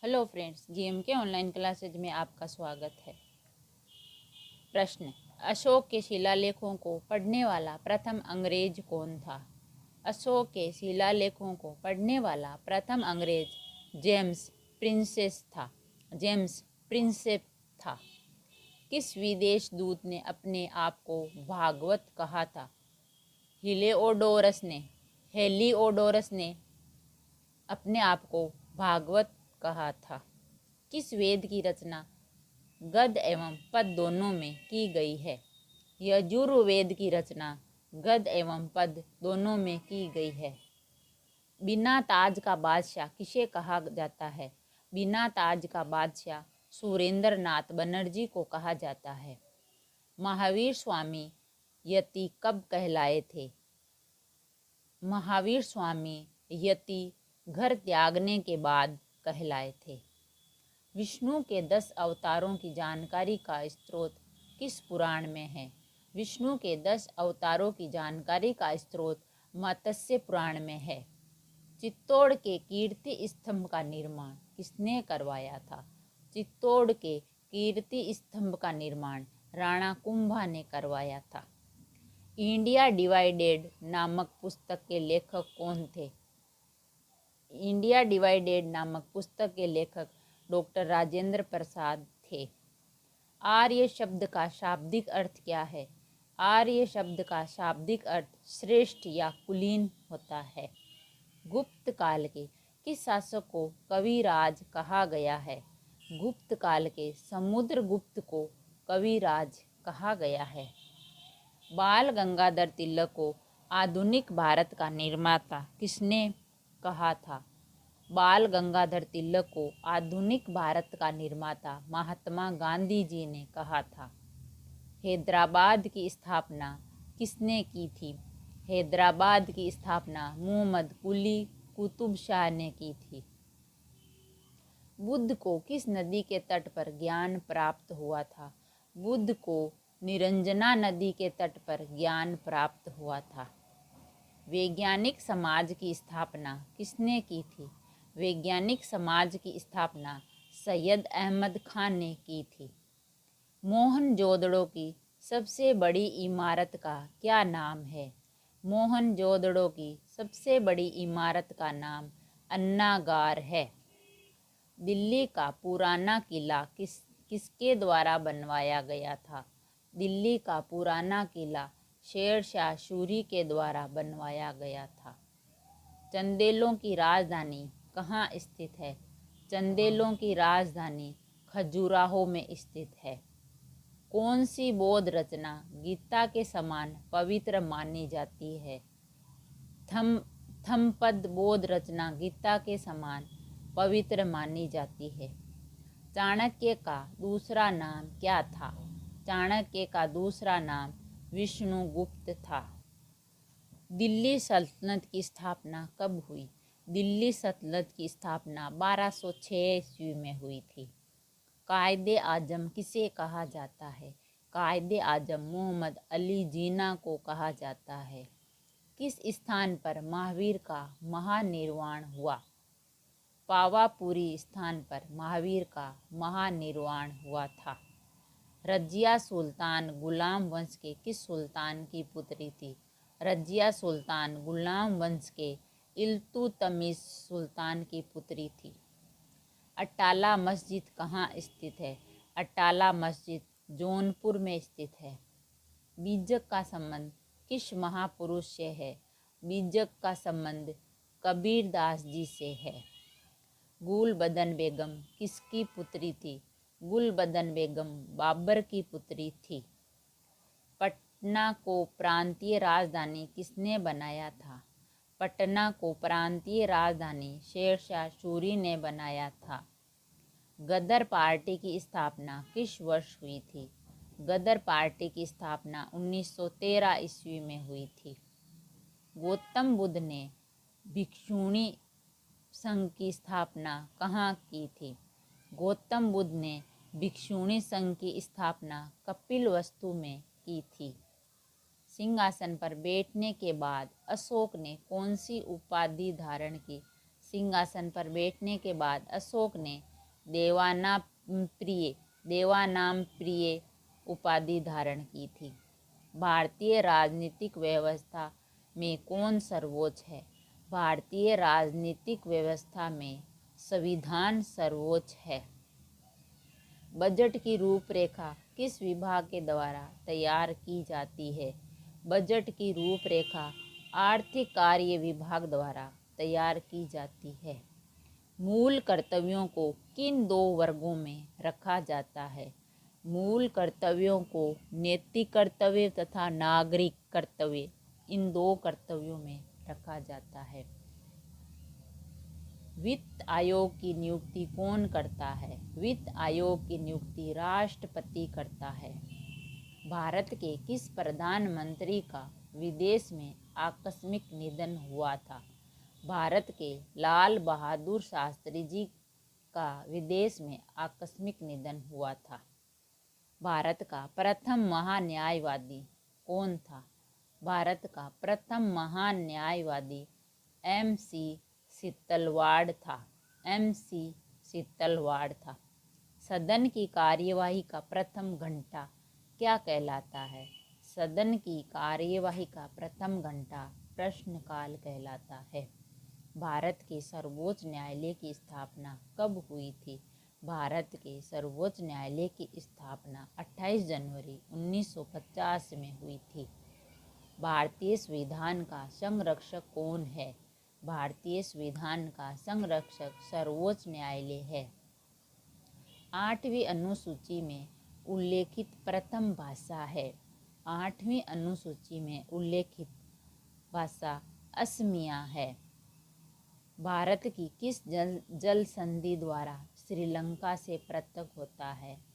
Hello friends, GM के online classes में आपका स्वागत है। प्रश्न, अशोक के शिलालेखों को पढ़ने वाला प्रथम अंग्रेज कौन था? अशोक के शिलालेखों को पढ़ने वाला प्रथम अंग्रेज जेम्स प्रिंसेप था। किस विदेश दूत ने अपने आप को भागवत कहा था? हेलिओडोरस ने अपने आप को भागवत कहा था। किस वेद की रचना गद्य एवं पद दोनों में की गई है? यजुर्वेद की रचना गद्य एवं पद दोनों में की गई है। बिना ताज का बादशाह किसे कहा जाता है? बिना ताज का बादशाह सुरेंद्र नाथ बनर्जी को कहा जाता है। महावीर स्वामी यति कब कहलाए थे? महावीर स्वामी यति घर त्यागने के बाद कहलाए थे। विष्णु के 10 अवतारों की जानकारी का स्रोत किस पुराण में है? विष्णु के 10 अवतारों की जानकारी का स्रोत मत्स्य पुराण में है। चित्तौड़ के कीर्ति स्तंभ का निर्माण किसने करवाया था? चित्तौड़ के कीर्ति स्तंभ का निर्माण राणा कुंभा ने करवाया था। इंडिया डिवाइडेड नामक पुस्तक के लेखक कौन थे? इंडिया डिवाइडेड नामक पुस्तक के लेखक डॉक्टर राजेंद्र प्रसाद थे। आर्य शब्द का शाब्दिक अर्थ क्या है? आर्य शब्द का शाब्दिक अर्थ श्रेष्ठ या कुलीन होता है। गुप्त काल के किस शासक को कविराज कहा गया है? गुप्त काल के समुद्रगुप्त को कविराज कहा गया है। बाल गंगाधर तिलक को आधुनिक भारत का निर्माता किसने कहा था? बाल गंगाधर तिलक को आधुनिक भारत का निर्माता महात्मा गांधी जी ने कहा था। हैदराबाद की स्थापना किसने की थी? हैदराबाद की स्थापना मोहम्मद कुली कुतुब शाह ने की थी। बुद्ध को किस नदी के तट पर ज्ञान प्राप्त हुआ था? बुद्ध को निरंजना नदी के तट पर ज्ञान प्राप्त हुआ था। वैज्ञानिक समाज की स्थापना किसने की थी? वैज्ञानिक समाज की स्थापना सैयद अहमद खान ने की थी। मोहनजोदड़ो की सबसे बड़ी इमारत का क्या नाम है? मोहनजोदड़ो की सबसे बड़ी इमारत का नाम अन्नागार है। दिल्ली का पुराना किला किसके द्वारा बनवाया गया था? दिल्ली का पुराना किला शेर शाह सूरी के द्वारा बनवाया गया था। चंदेलों की राजधानी कहाँ स्थित है? चंदेलों की राजधानी खजुराहो में स्थित है। कौन सी बौद्ध रचना गीता के समान पवित्र मानी जाती है? थम्मपद बौद्ध रचना गीता के समान पवित्र मानी जाती है। चाणक्य का दूसरा नाम क्या था? चाणक्य का दूसरा नाम विष्णुगुप्त था। दिल्ली सल्तनत की स्थापना कब हुई? दिल्ली सल्तनत की स्थापना 1206 ईस्वी में हुई थी। कायदे आजम किसे कहा जाता है? कायदे आजम मोहम्मद अली जिन्ना को कहा जाता है। किस स्थान पर महावीर का महानिर्वाण हुआ? पावापुरी स्थान पर महावीर का महानिर्वाण हुआ था। रजिया सुल्तान गुलाम वंश के किस सुल्तान की पुत्री थी? रजिया सुल्तान गुलाम वंश के इल्तुतमिश सुल्तान की पुत्री थी। अट्टाला मस्जिद कहाँ स्थित है? अट्टाला मस्जिद जौनपुर में स्थित है। बीजक का संबंध किस महापुरुष से है? बीजक का संबंध कबीरदास जी से है। गुलबदन बेगम किसकी पुत्री थी? गुलबदन बेगम बाबर की पुत्री थी। पटना को प्रांतीय राजधानी किसने बनाया था? पटना को प्रांतीय राजधानी शेर शाह सूरी ने बनाया था। गदर पार्टी की स्थापना किस वर्ष हुई थी? गदर पार्टी की स्थापना 1913 ईस्वी में हुई थी। गौतम बुद्ध ने भिक्षुणी संघ की स्थापना कहाँ की थी? गौतम बुद्ध ने भिक्षुणी संघ की स्थापना कपिलवस्तु में की थी। सिंहासन पर बैठने के बाद अशोक ने कौन सी उपाधि धारण की? सिंहासन पर बैठने के बाद अशोक ने देवानाम प्रिय उपाधि धारण की थी। भारतीय राजनीतिक व्यवस्था में कौन सर्वोच्च है? भारतीय राजनीतिक व्यवस्था में संविधान सर्वोच्च है। बजट की रूपरेखा किस विभाग के द्वारा तैयार की जाती है? बजट की रूपरेखा आर्थिक कार्य विभाग द्वारा तैयार की जाती है। मूल कर्तव्यों को किन दो वर्गों में रखा जाता है? मूल कर्तव्यों को नैतिक कर्तव्य तथा नागरिक कर्तव्य, इन दो कर्तव्यों में रखा जाता है। वित्त आयोग की नियुक्ति कौन करता है? वित्त आयोग की नियुक्ति राष्ट्रपति करता है। भारत के किस प्रधानमंत्री का विदेश में आकस्मिक निधन हुआ था? भारत के लाल बहादुर शास्त्री जी का विदेश में आकस्मिक निधन हुआ था। भारत का प्रथम महान्यायवादी कौन था? भारत का प्रथम महान्यायवादी MC सीतलवाड़ था। MC सीतलवाड़ था। सदन की कार्यवाही का प्रथम घंटा क्या कहलाता है? सदन की कार्यवाही का प्रथम घंटा प्रश्नकाल कहलाता है। भारत के सर्वोच्च न्यायालय की स्थापना कब हुई थी? भारत के सर्वोच्च न्यायालय की स्थापना 28 जनवरी 1950 में हुई थी। भारतीय संविधान का संरक्षक कौन है? भारतीय संविधान का संरक्षक सर्वोच्च न्यायालय है। 8वीं अनुसूची में उल्लेखित प्रथम भाषा है। 8वीं अनुसूची में उल्लेखित भाषा असमिया है। भारत की किस जल संधि द्वारा श्रीलंका से पृथक होता है?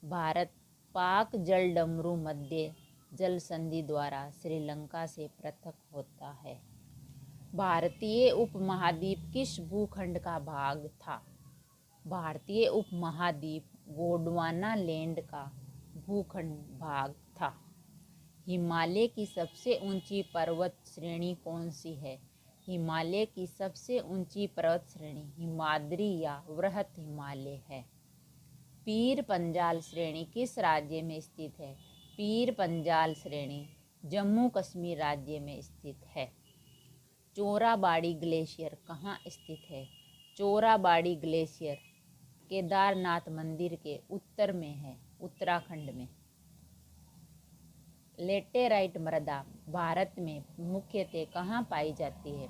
भारत पाक जल डमरू मध्य जल संधि द्वारा श्रीलंका से पृथक होता है। भारतीय उपमहाद्वीप किस भूखंड का भाग था? भारतीय उपमहाद्वीप गोंडवाना लैंड का भूखंड भाग था। हिमालय की सबसे ऊंची पर्वत श्रेणी कौन सी है? हिमालय की सबसे ऊंची पर्वत श्रेणी हिमाद्री या वृहत हिमालय है। पीर पंजाल श्रेणी किस राज्य में स्थित है? पीर पंजाल श्रेणी जम्मू कश्मीर राज्य में स्थित है। चोराबाड़ी ग्लेशियर कहाँ स्थित है? चोराबाड़ी ग्लेशियर केदारनाथ मंदिर के उत्तर में है, उत्तराखंड में। लेटेराइट मृदा भारत में मुख्यतः कहाँ पाई जाती है?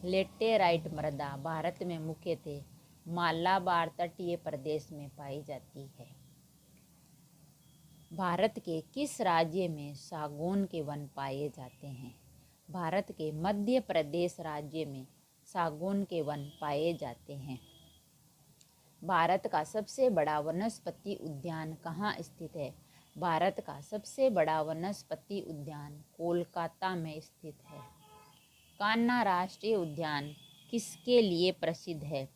लेटेराइट मृदा भारत में मुख्यतः मालाबार तटीय प्रदेश में पाई जाती है। भारत के किस राज्य में सागौन के वन पाए जाते हैं? भारत के मध्य प्रदेश राज्य में सागौन के वन पाए जाते हैं। भारत का सबसे बड़ा वनस्पति उद्यान कहाँ स्थित है? भारत का सबसे बड़ा वनस्पति उद्यान कोलकाता में स्थित है। कान्हा राष्ट्रीय उद्यान किसके लिए प्रसिद्ध है?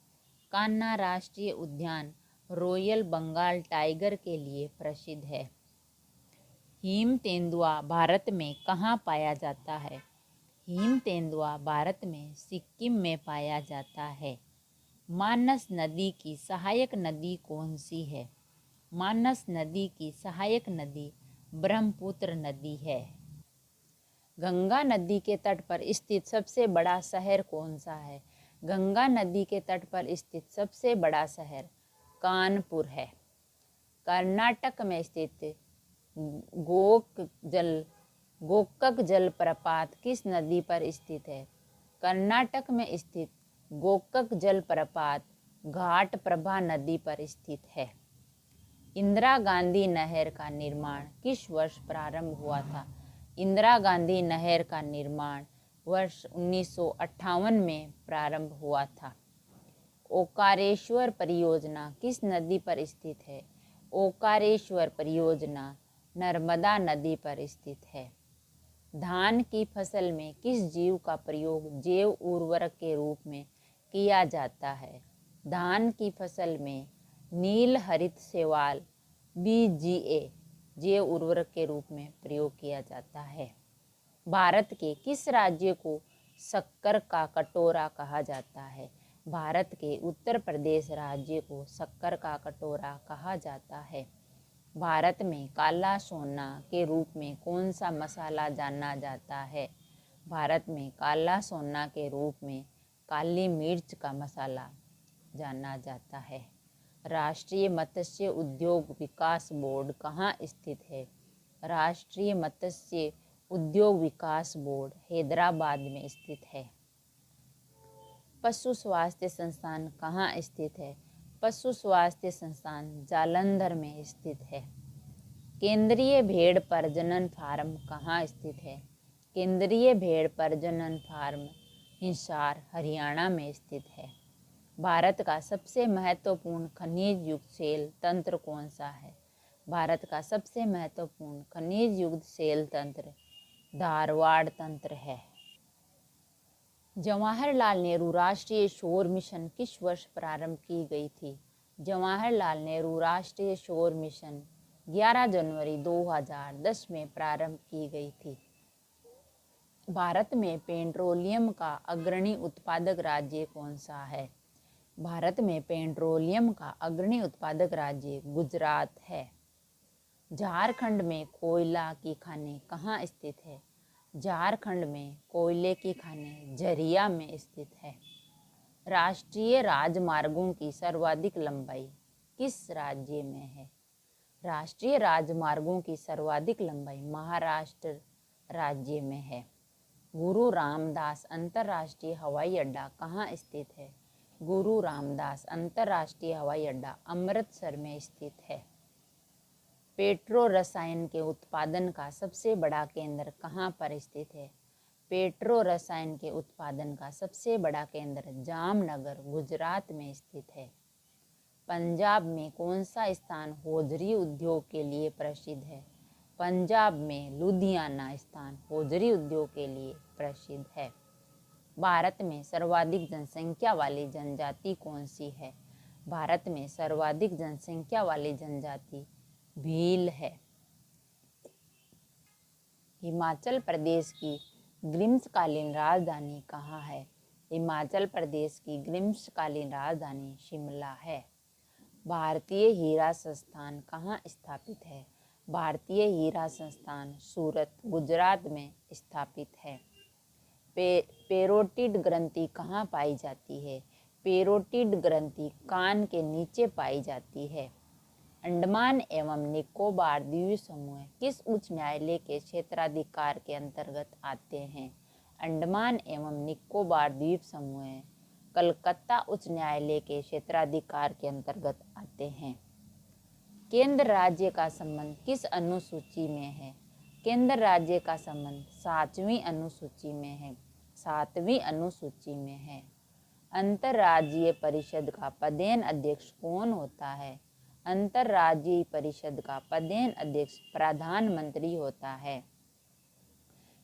कान्हा राष्ट्रीय उद्यान रॉयल बंगाल टाइगर के लिए प्रसिद्ध है। हिम तेंदुआ भारत में कहाँ पाया जाता है? हिम तेंदुआ भारत में सिक्किम में पाया जाता है। मानस नदी की सहायक नदी कौन सी है? मानस नदी की सहायक नदी ब्रह्मपुत्र नदी है। गंगा नदी के तट पर स्थित सबसे बड़ा शहर कौन सा है? गंगा नदी के तट पर स्थित सबसे बड़ा शहर कानपुर है। कर्नाटक में स्थित गोकक जलप्रपात किस नदी पर स्थित है? कर्नाटक में स्थित गोकक जलप्रपात घाटप्रभा नदी पर स्थित है। इंदिरा गांधी नहर का निर्माण किस वर्ष प्रारंभ हुआ था? इंदिरा गांधी नहर का निर्माण वर्ष 1958 में प्रारंभ हुआ था। ओकारेश्वर परियोजना किस नदी पर स्थित है? ओकारेश्वर परियोजना नर्मदा नदी पर स्थित है। धान की फसल में किस जीव का प्रयोग जैव उर्वरक के रूप में किया जाता है? धान की फसल में नील हरित शैवाल BGA जैव उर्वरक के रूप में प्रयोग किया जाता है। भारत के किस राज्य को शक्कर का कटोरा कहा जाता है? भारत के उत्तर प्रदेश राज्य को शक्कर का कटोरा कहा जाता है। भारत में काला सोना के रूप में कौन सा मसाला जाना जाता है? भारत में काला सोना के रूप में काली मिर्च का मसाला जाना जाता है। राष्ट्रीय मत्स्य उद्योग विकास बोर्ड कहाँ स्थित है? राष्ट्रीय मत्स्य उद्योग विकास बोर्ड हैदराबाद में स्थित है। पशु स्वास्थ्य संस्थान कहाँ स्थित है? पशु स्वास्थ्य संस्थान जालंधर में स्थित है। केंद्रीय भेड़ प्रजनन फार्म कहाँ स्थित है? केंद्रीय भेड़ प्रजनन फार्म हिसार हरियाणा में स्थित है। भारत का सबसे महत्वपूर्ण खनिज युक्त सेल तंत्र कौन सा है? भारत का सबसे महत्वपूर्ण खनिज युक्त सेल तंत्र धारवाड़ तंत्र है। जवाहरलाल नेहरू राष्ट्रीय शोर मिशन किस वर्ष प्रारंभ की गई थी? जवाहरलाल नेहरू राष्ट्रीय शोर मिशन 11 जनवरी 2010 में प्रारंभ की गई थी। भारत में पेट्रोलियम का अग्रणी उत्पादक राज्य कौन सा है? भारत में पेट्रोलियम का अग्रणी उत्पादक राज्य गुजरात है। झारखंड में कोयला की खानें कहाँ स्थित है? झारखंड में कोयले की खानें झरिया में स्थित है। राष्ट्रीय राजमार्गों की सर्वाधिक लंबाई किस राज्य में है? राष्ट्रीय राजमार्गों की सर्वाधिक लंबाई महाराष्ट्र राज्य में है। गुरु रामदास अंतर्राष्ट्रीय हवाई अड्डा कहाँ स्थित है? गुरु रामदास अंतर्राष्ट्रीय हवाई अड्डा अमृतसर में स्थित है। पेट्रो रसायन के उत्पादन का सबसे बड़ा केंद्र कहाँ पर स्थित है? पेट्रो रसायन के उत्पादन का सबसे बड़ा केंद्र जामनगर गुजरात में स्थित है। पंजाब में कौन सा स्थान होजरी उद्योग के लिए प्रसिद्ध है? पंजाब में लुधियाना स्थान होजरी उद्योग के लिए प्रसिद्ध है। भारत में सर्वाधिक जनसंख्या वाली जनजाति कौन सी है? भारत में सर्वाधिक जनसंख्या वाली जनजाति भील है। हिमाचल प्रदेश की ग्रीष्मकालीन राजधानी कहाँ है? हिमाचल प्रदेश की ग्रीष्मकालीन राजधानी शिमला है। भारतीय हीरा संस्थान कहाँ स्थापित है? भारतीय हीरा संस्थान सूरत गुजरात में स्थापित है। पेरोटिड ग्रंथि कहाँ पाई जाती है? पेरोटिड ग्रंथि कान के नीचे पाई जाती है। अंडमान एवं निकोबार द्वीप समूह किस उच्च न्यायालय के क्षेत्राधिकार के अंतर्गत आते हैं? अंडमान एवं निकोबार द्वीप समूह कलकत्ता उच्च न्यायालय के क्षेत्राधिकार के अंतर्गत आते हैं। केंद्र राज्य का संबंध किस अनुसूची में है? केंद्र राज्य का संबंध 7वीं अनुसूची में है। 7वीं अनुसूची में है। अंतर्राज्यीय परिषद का पदेन अध्यक्ष कौन होता है? अंतर्राज्यीय परिषद का पदेन अध्यक्ष प्रधानमंत्री होता है।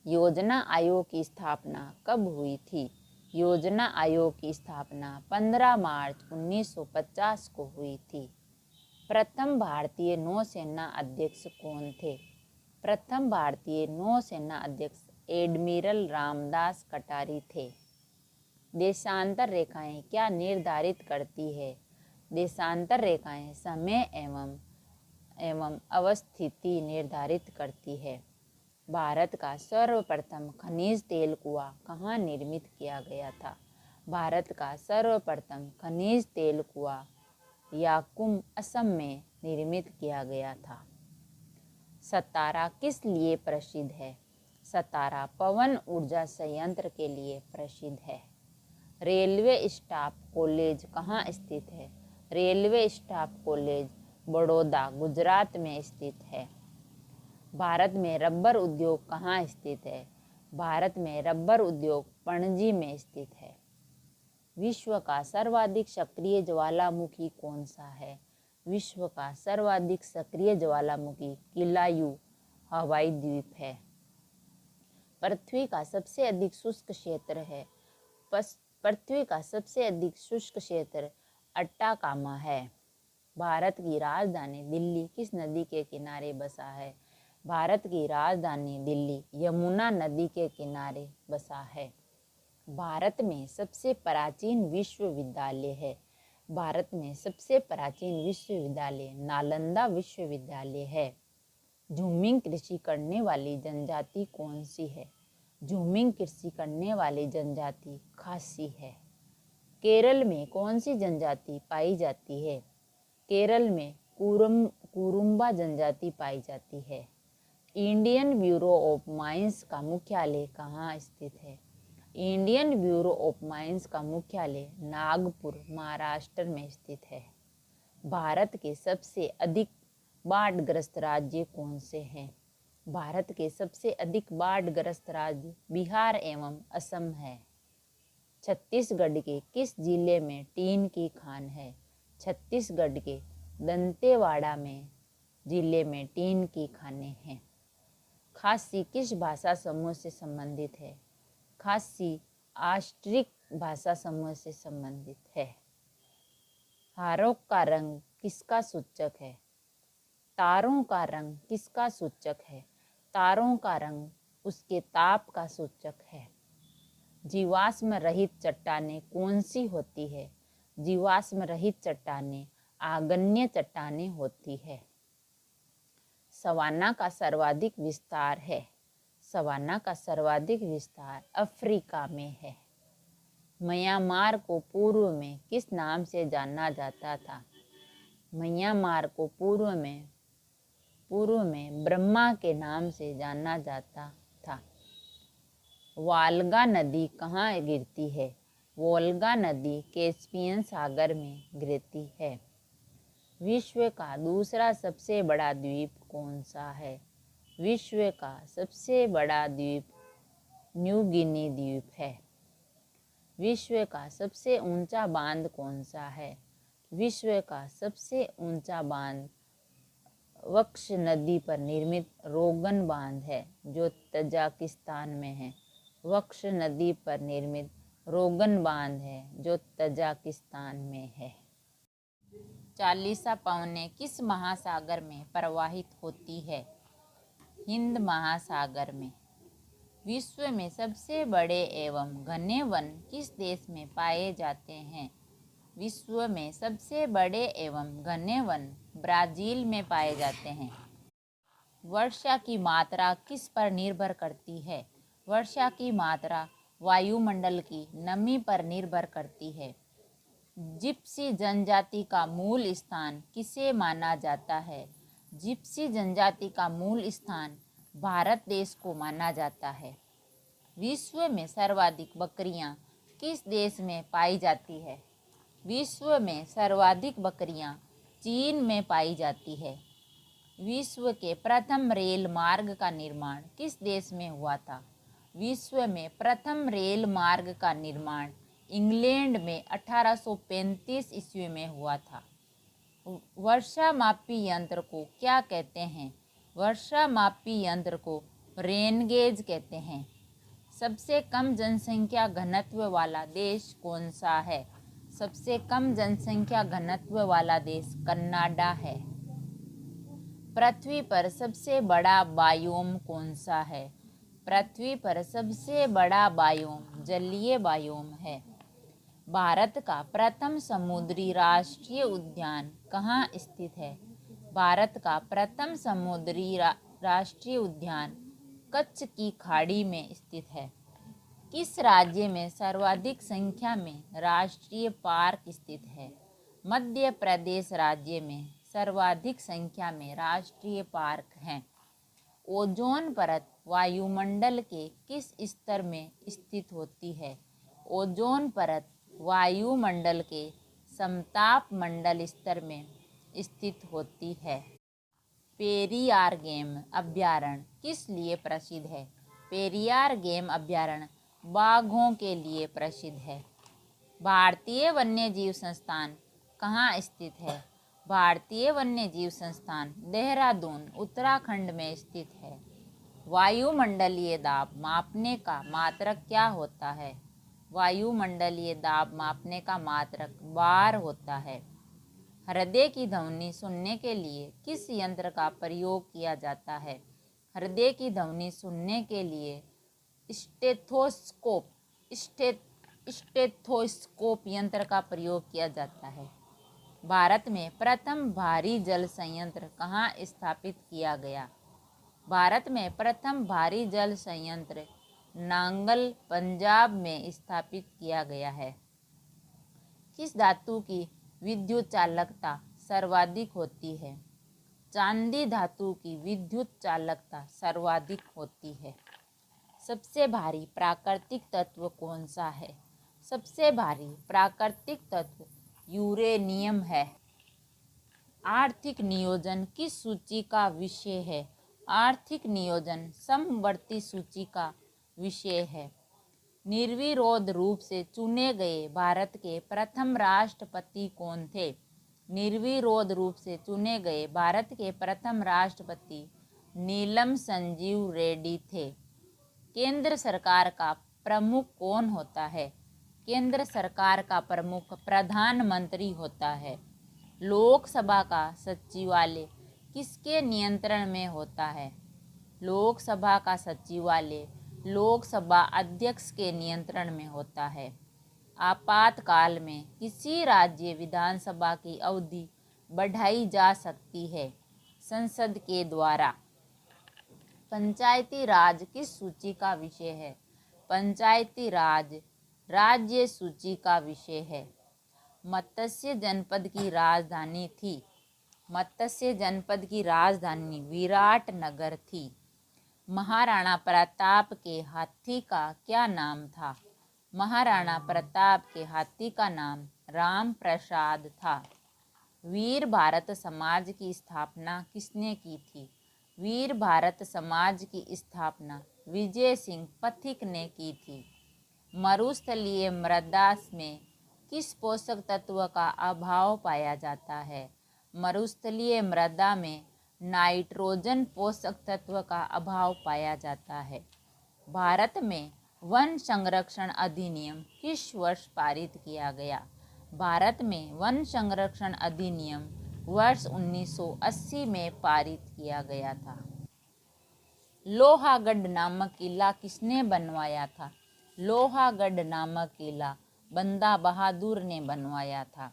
योजना आयोग की स्थापना कब हुई थी? योजना आयोग की स्थापना 15 मार्च 1950 को हुई थी। प्रथम भारतीय नौसेना अध्यक्ष कौन थे? प्रथम भारतीय नौसेना अध्यक्ष एडमिरल रामदास कटारी थे। देशांतर रेखाएं क्या निर्धारित करती है? देशांतर रेखाएं समय एवं अवस्थिति निर्धारित करती है। भारत का सर्वप्रथम खनिज तेल कुआं कहाँ निर्मित किया गया था? भारत का सर्वप्रथम खनिज तेल कुआं याकुम असम में निर्मित किया गया था। सतारा किस लिए प्रसिद्ध है? सतारा पवन ऊर्जा संयंत्र के लिए प्रसिद्ध है। रेलवे स्टाफ कॉलेज कहाँ स्थित है? Railway staff college Baroda Gujarat में स्थित है। भारत में रबर उद्योग कहाँ स्थित है? भारत में रबर उद्योग पणजी में स्थित है। विश्व का सर्वाधिक सक्रिय ज्वालामुखी कौन सा है? विश्व का सर्वाधिक सक्रिय ज्वालामुखी किलायू हवाई द्वीप है। पृथ्वी का सबसे अधिक शुष्क क्षेत्र है। पृथ्वी का सबसे अधिक शुष्क क्षेत्र अट्टाकामा है। भारत की राजधानी दिल्ली किस नदी के किनारे बसा है? भारत की राजधानी दिल्ली यमुना नदी के किनारे बसा है। भारत में सबसे प्राचीन विश्वविद्यालय है। भारत में सबसे प्राचीन विश्वविद्यालय नालंदा विश्वविद्यालय है। झूमिंग कृषि करने वाली जनजाति कौन सी है? झूमिंग कृषि करने वाली जनजाति खासी है। केरल में कौन सी जनजाति पाई जाती है? केरल में कुरुम्बा जनजाति पाई जाती है। इंडियन ब्यूरो ऑफ माइंस का मुख्यालय कहाँ स्थित है? इंडियन ब्यूरो ऑफ माइंस का मुख्यालय नागपुर, महाराष्ट्र में स्थित है। भारत के सबसे अधिक बाढ़ग्रस्त राज्य कौन से हैं? भारत के सबसे अधिक बाढ़ग्रस्त राज्य बिहार एवं असम है। छत्तीसगढ़ के किस जिले में टीन की खान है? छत्तीसगढ़ के दंतेवाड़ा में जिले में टीन की खानें हैं। खासी किस भाषा समूह से संबंधित है? खासी ऑस्ट्रिक भाषा समूह से संबंधित है। हारों का रंग किसका सूचक है? तारों का रंग किसका सूचक है? तारों का रंग उसके ताप का सूचक है। जीवाश्म रहित चट्टानें कौन सी होती है? जीवाश्म रहित चट्टानें आग्नेय चट्टानें होती है। सवाना का सर्वाधिक विस्तार है। सवाना का सर्वाधिक विस्तार अफ्रीका में है। म्यांमार को पूर्व में किस नाम से जाना जाता था? म्यांमार को पूर्व में ब्रह्मा के नाम से जाना जाता था। वाल्गा नदी कहाँ गिरती है? वोल्गा नदी कैस्पियन सागर में गिरती है। विश्व का दूसरा सबसे बड़ा द्वीप कौन सा है? विश्व का सबसे बड़ा द्वीप न्यू गिनी द्वीप है। विश्व का सबसे ऊंचा बांध कौन सा है? विश्व का सबसे ऊंचा बांध वक्ष नदी पर निर्मित रोगन बांध है, जो तजाकिस्तान में है। वक्ष नदी पर निर्मित रोगन बांध है, जो तजाकिस्तान में है। चालीसा पवनें किस महासागर में प्रवाहित होती है? हिंद महासागर में। विश्व में सबसे बड़े एवं घने वन किस देश में पाए जाते हैं? विश्व में सबसे बड़े एवं घने वन ब्राज़ील में पाए जाते हैं। वर्षा की मात्रा किस पर निर्भर करती है? वर्षा की मात्रा वायुमंडल की नमी पर निर्भर करती है। जिप्सी जनजाति का मूल स्थान किसे माना जाता है? जिप्सी जनजाति का मूल स्थान भारत देश को माना जाता है। विश्व में सर्वाधिक बकरियां किस देश में पाई जाती है? विश्व में सर्वाधिक बकरियां चीन में पाई जाती है। विश्व के प्रथम रेल मार्ग का निर्माण किस देश में हुआ था? विश्व में प्रथम रेल मार्ग का निर्माण इंग्लैंड में 1835 ईस्वी में हुआ था। वर्षा मापी यंत्र को क्या कहते हैं? वर्षा मापी यंत्र को रेन गेज कहते हैं। सबसे कम जनसंख्या घनत्व वाला देश कौन सा है? सबसे कम जनसंख्या घनत्व वाला देश कनाडा है। पृथ्वी पर सबसे बड़ा बायोम कौन सा है? पृथ्वी पर सबसे बड़ा बायोम जलीय बायोम है। भारत का प्रथम समुद्री राष्ट्रीय उद्यान कहाँ स्थित है? भारत का प्रथम समुद्री राष्ट्रीय उद्यान कच्छ की खाड़ी में स्थित है। किस राज्य में सर्वाधिक संख्या में राष्ट्रीय पार्क स्थित है? मध्य प्रदेश राज्य में सर्वाधिक संख्या में राष्ट्रीय पार्क हैं। ओजोन परत वायुमंडल के किस स्तर में स्थित होती है? ओजोन परत वायुमंडल के समताप मंडल स्तर में स्थित होती है। पेरियार गेम अभ्यारण्य किस लिए प्रसिद्ध है? पेरियार गेम अभ्यारण्य बाघों के लिए प्रसिद्ध है। भारतीय वन्यजीव संस्थान कहाँ स्थित है? भारतीय वन्यजीव संस्थान देहरादून, उत्तराखंड में स्थित है। वायुमंडलीय दाब मापने का मात्रक क्या होता है? वायुमंडलीय दाब मापने का मात्रक बार होता है। हृदय की ध्वनि सुनने के लिए किस यंत्र का प्रयोग किया जाता है? हृदय की ध्वनि सुनने के लिए स्टेथोस्कोप स्टेथोस्कोप यंत्र का प्रयोग किया जाता है। भारत में प्रथम भारी जल संयंत्र कहाँ स्थापित किया गया? भारत में प्रथम भारी जल संयंत्र नांगल, पंजाब में स्थापित किया गया है। किस धातु की विद्युत चालकता सर्वाधिक होती है? चांदी धातु की विद्युत चालकता सर्वाधिक होती है। सबसे भारी प्राकृतिक तत्व कौन सा है? सबसे भारी प्राकृतिक तत्व यूरेनियम है। आर्थिक नियोजन किस सूची का विषय है? आर्थिक नियोजन समवर्ती सूची का विषय है। निर्विरोध रूप से चुने गए भारत के प्रथम राष्ट्रपति कौन थे? निर्विरोध रूप से चुने गए भारत के प्रथम राष्ट्रपति नीलम संजीव रेड्डी थे। केंद्र सरकार का प्रमुख कौन होता है? केंद्र सरकार का प्रमुख प्रधानमंत्री होता है। लोकसभा का सचिवालय किसके नियंत्रण में होता है? लोकसभा का सचिवालय लोकसभा अध्यक्ष के नियंत्रण में होता है। आपातकाल में किसी राज्य विधानसभा की अवधि बढ़ाई जा सकती है संसद के द्वारा। पंचायती राज किस सूची का विषय है? पंचायती राज राज्य सूची का विषय है। मत्स्य जनपद की राजधानी थी। मत्स्य जनपद की राजधानी विराटनगर थी। महाराणा प्रताप के हाथी का क्या नाम था? महाराणा प्रताप के हाथी का नाम राम प्रसाद था। वीर भारत समाज की स्थापना किसने की थी? वीर भारत समाज की स्थापना विजय सिंह पथिक ने की थी। मरुस्थलीय मृदा में किस पोषक तत्व का अभाव पाया जाता है? मरुस्थलीय मृदा में नाइट्रोजन पोषक तत्व का अभाव पाया जाता है। भारत में वन संरक्षण अधिनियम किस वर्ष पारित किया गया? भारत में वन संरक्षण अधिनियम वर्ष 1980 में पारित किया गया था। लोहागढ़ नामक किला किसने बनवाया था? लोहागढ़ नामक किला बंदा बहादुर ने बनवाया था।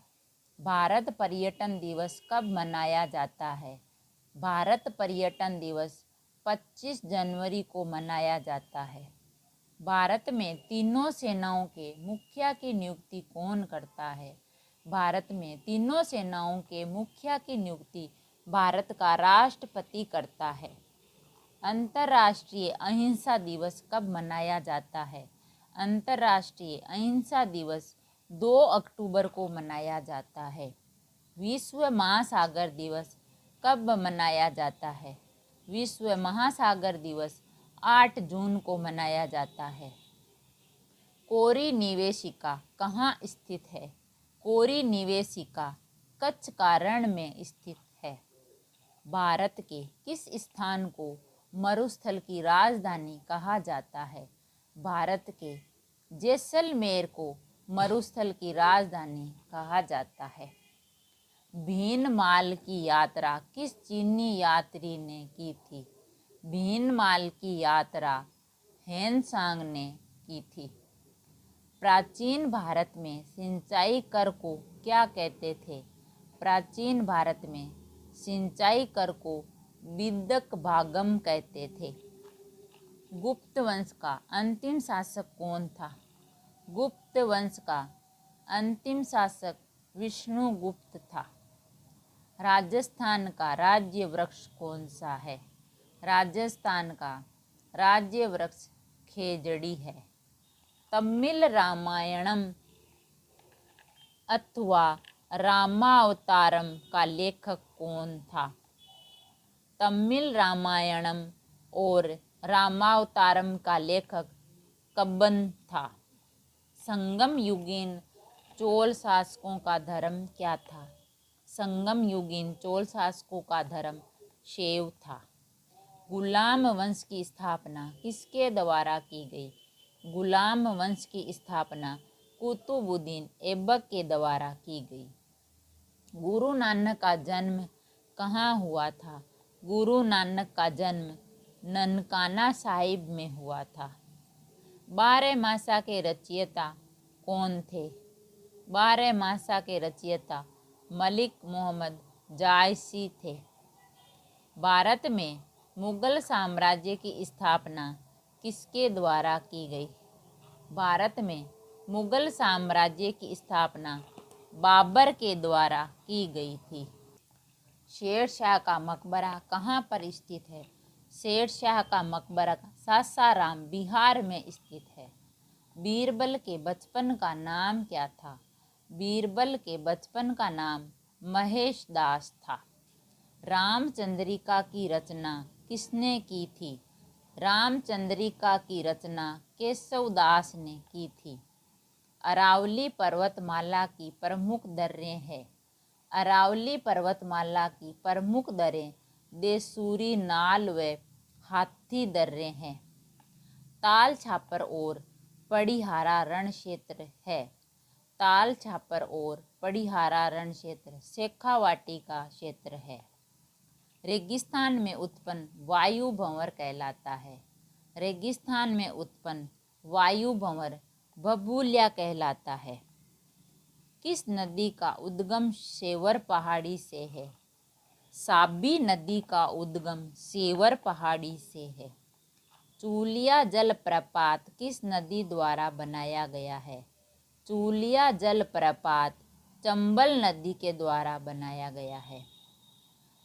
भारत पर्यटन दिवस कब मनाया जाता है? भारत पर्यटन दिवस 25 जनवरी को मनाया जाता है। भारत में तीनों सेनाओं के मुखिया की नियुक्ति कौन करता है? भारत में तीनों सेनाओं के मुखिया की नियुक्ति भारत का राष्ट्रपति करता है। अंतर्राष्ट्रीय अहिंसा दिवस कब मनाया जाता है? अंतर्राष्ट्रीय अहिंसा दिवस 2 अक्टूबर को मनाया जाता है। विश्व महासागर दिवस कब मनाया जाता है? विश्व महासागर दिवस 8 जून को मनाया जाता है। कोरी निवेशिका कहाँ स्थित है? कोरी निवेशिका कच्छ का रण में स्थित है। भारत के किस स्थान को मरुस्थल की राजधानी कहा जाता है? भारत के जैसलमेर को मरुस्थल की राजधानी कहा जाता है। भीनमाल की यात्रा किस चीनी यात्री ने की थी? भीनमाल की यात्रा हेनसांग ने की थी। प्राचीन भारत में सिंचाई कर को क्या कहते थे? प्राचीन भारत में सिंचाई कर को विदक भागम कहते थे। गुप्त वंश का अंतिम शासक कौन था? गुप्त वंश का अंतिम शासक विष्णुगुप्त था। राजस्थान का राज्य वृक्ष कौन सा है? राजस्थान का राज्य वृक्ष खेजड़ी है। तमिल रामायणम अथवा रामावतारम का लेखक कौन था? तमिल रामायणम और रामावतारम का लेखक कब्बन था। संगम युगीन चोल शासकों का धर्म क्या था? संगम युगीन चोल शासकों का धर्म शैव था। गुलाम वंश की स्थापना किसके द्वारा की गई? गुलाम वंश की स्थापना कुतुबुद्दीन ऐबक के द्वारा की गई। गुरु नानक का जन्म कहाँ हुआ था? गुरु नानक का जन्म ननकाना साहिब में हुआ था। बारहमासा के रचयिता कौन थे? बारहमासा के रचयिता मलिक मोहम्मद जायसी थे। भारत में मुगल साम्राज्य की स्थापना किसके द्वारा की गई? भारत में मुगल साम्राज्य की स्थापना बाबर के द्वारा की गई थी। शेर शाह का मकबरा कहाँ पर स्थित है? शेर शाह का मकबरा सासाराम बिहार में स्थित है। बीरबल के बचपन का नाम क्या था? बीरबल के बचपन का नाम महेश दास था। रामचंद्रिका की रचना किसने की थी? रामचंद्रिका की रचना केशव दास ने की थी। अरावली पर्वतमाला की प्रमुख दर्रे हैं। अरावली पर्वतमाला की प्रमुख दरें देसूरी नाल व हाथी दर्रे हैं। ताल छापर और पड़िहारा रण क्षेत्र है। ताल छापर और पड़िहारा रण क्षेत्र शेखावाटी का क्षेत्र है। रेगिस्तान में उत्पन्न वायु भंवर कहलाता है। रेगिस्तान में उत्पन्न वायु भंवर बबूलिया कहलाता है। किस नदी का उद्गम सेवर पहाड़ी से है? साबी नदी का उद्गम सेवर पहाड़ी से है। चूलिया जलप्रपात किस नदी द्वारा बनाया गया है? चूलिया जलप्रपात चंबल नदी के द्वारा बनाया गया है।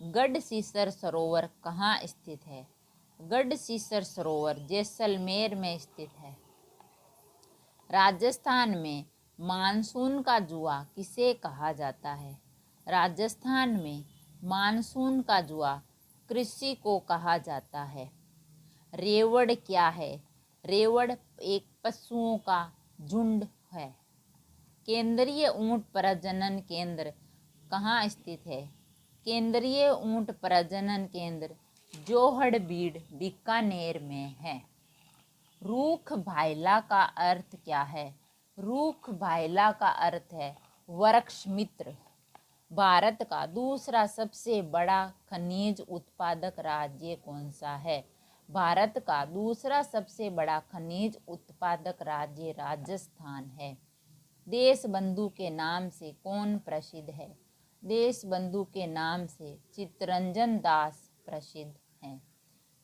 गढ़सीसर सरोवर कहाँ स्थित है? गढ़सीसर सरोवर जैसलमेर में स्थित है। राजस्थान में मानसून का जुआ किसे कहा जाता है? राजस्थान में मानसून का जुआ कृषि को कहा जाता है। रेवड़ क्या है? रेवड़ एक पशुओं का झुंड है। केंद्रीय ऊंट प्रजनन केंद्र कहाँ स्थित है? केंद्रीय ऊंट प्रजनन केंद्र जोहड़बीड़ बीकानेर में है। रूख भाइला का अर्थ क्या है? रूख भाइला का अर्थ है वृक्ष मित्र। भारत का दूसरा सबसे बड़ा खनिज उत्पादक राज्य कौन सा है? भारत का दूसरा सबसे बड़ा खनिज उत्पादक राज्य राजस्थान है। देश बंधु के नाम से कौन प्रसिद्ध है? देश बंधु के नाम से चित्तरंजन दास प्रसिद्ध हैं।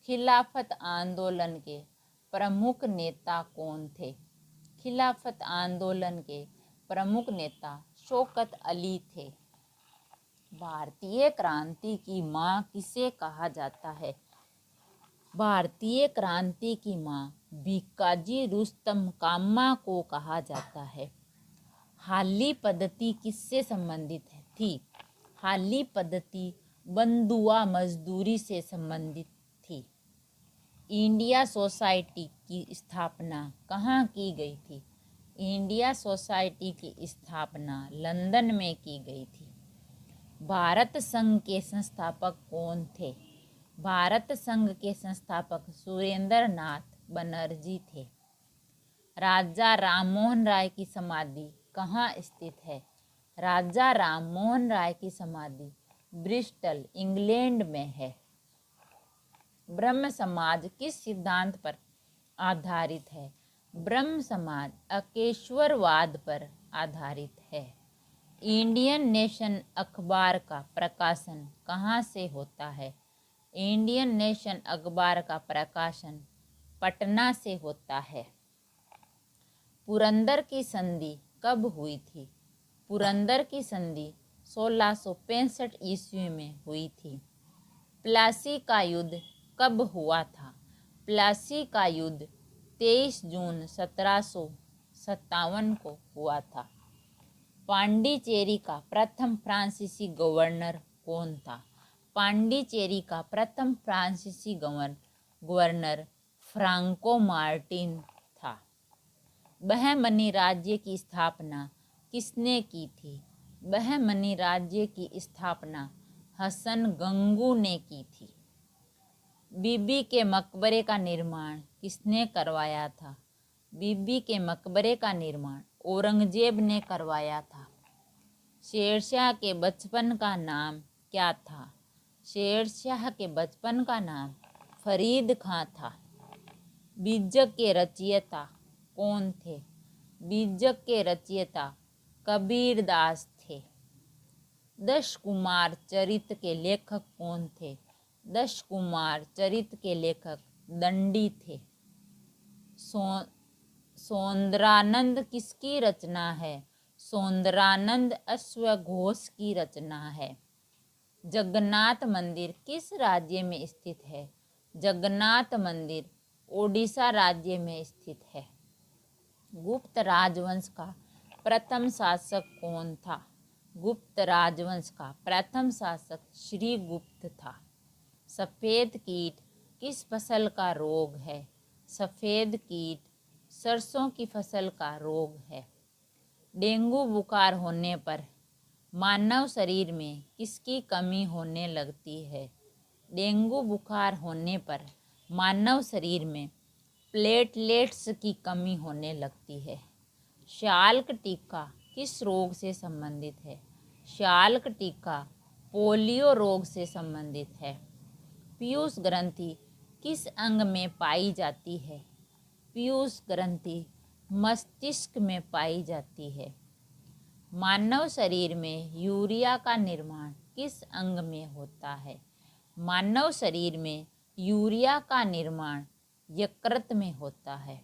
खिलाफत आंदोलन के प्रमुख नेता कौन थे? खिलाफत आंदोलन के प्रमुख नेता शौकत अली थे। भारतीय क्रांति की मां किसे कहा जाता है? भारतीय क्रांति की मां भीकाजी रुस्तम कामा को कहा जाता है। हाली पद्धति किससे संबंधित थी? हाली पद्धति बंधुआ मजदूरी से संबंधित थी। इंडिया सोसाइटी की स्थापना कहाँ की गई थी? इंडिया सोसाइटी की स्थापना लंदन में की गई थी। भारत संघ के संस्थापक कौन थे? भारत संघ के संस्थापक सुरेंद्र नाथ बनर्जी थे। राजा राममोहन राय की समाधि कहाँ स्थित है? राजा राममोहन राय की समाधि ब्रिस्टल इंग्लैंड में है। ब्रह्म समाज किस सिद्धांत पर आधारित है? ब्रह्म समाज अकेश्वरवाद पर आधारित है। इंडियन नेशन अखबार का प्रकाशन कहाँ से होता है? इंडियन नेशन अखबार का प्रकाशन पटना से होता है। पुरंदर की संधि कब हुई थी? पुरंदर की संधि 1665 ईस्वी में हुई थी। प्लासी का युद्ध कब हुआ था? प्लासी का युद्ध 23 जून 1757 को हुआ था। पांडिचेरी का प्रथम फ्रांसीसी गवर्नर कौन था? पांडिचेरी का प्रथम फ्रांसीसी गवर्नर फ्रांको मार्टिन था। बहमनी राज्य की स्थापना किसने की थी? बहमनी राज्य की स्थापना हसन गंगू ने की थी। बीबी के मकबरे का निर्माण किसने करवाया था? बीबी के मकबरे का निर्माण औरंगजेब ने करवाया था। शेरशाह के बचपन का नाम क्या था? शेरशाह के बचपन का नाम फरीद खां था। बीजक के रचयिता कौन थे? बीजक के रचयिता कबीरदास थे। 10 कुमार चरित के लेखक कौन थे? 10 कुमार चरित के लेखक दंडी थे। सौंदरानंद किसकी रचना है? सौंदरानंद अश्वघोष की रचना है। जगन्नाथ मंदिर किस राज्य में स्थित है? जगन्नाथ मंदिर ओडिशा राज्य में स्थित है। गुप्त राजवंश का प्रथम शासक कौन था? गुप्त राजवंश का प्रथम शासक श्रीगुप्त था। सफेद कीट किस फसल का रोग है? सफेद कीट सरसों की फसल का रोग है। डेंगू बुखार होने पर मानव शरीर में किसकी कमी होने लगती है? डेंगू बुखार होने पर मानव शरीर में प्लेटलेट्स की कमी होने लगती है। शाल्क टीका किस रोग से संबंधित है? शाल्क टीका पोलियो रोग से संबंधित है। पीयूष ग्रंथि किस अंग में पाई जाती है? पीयूष ग्रंथि मस्तिष्क में पाई जाती है। मानव शरीर में यूरिया का निर्माण किस अंग में होता है? मानव शरीर में यूरिया का निर्माण यकृत में होता है।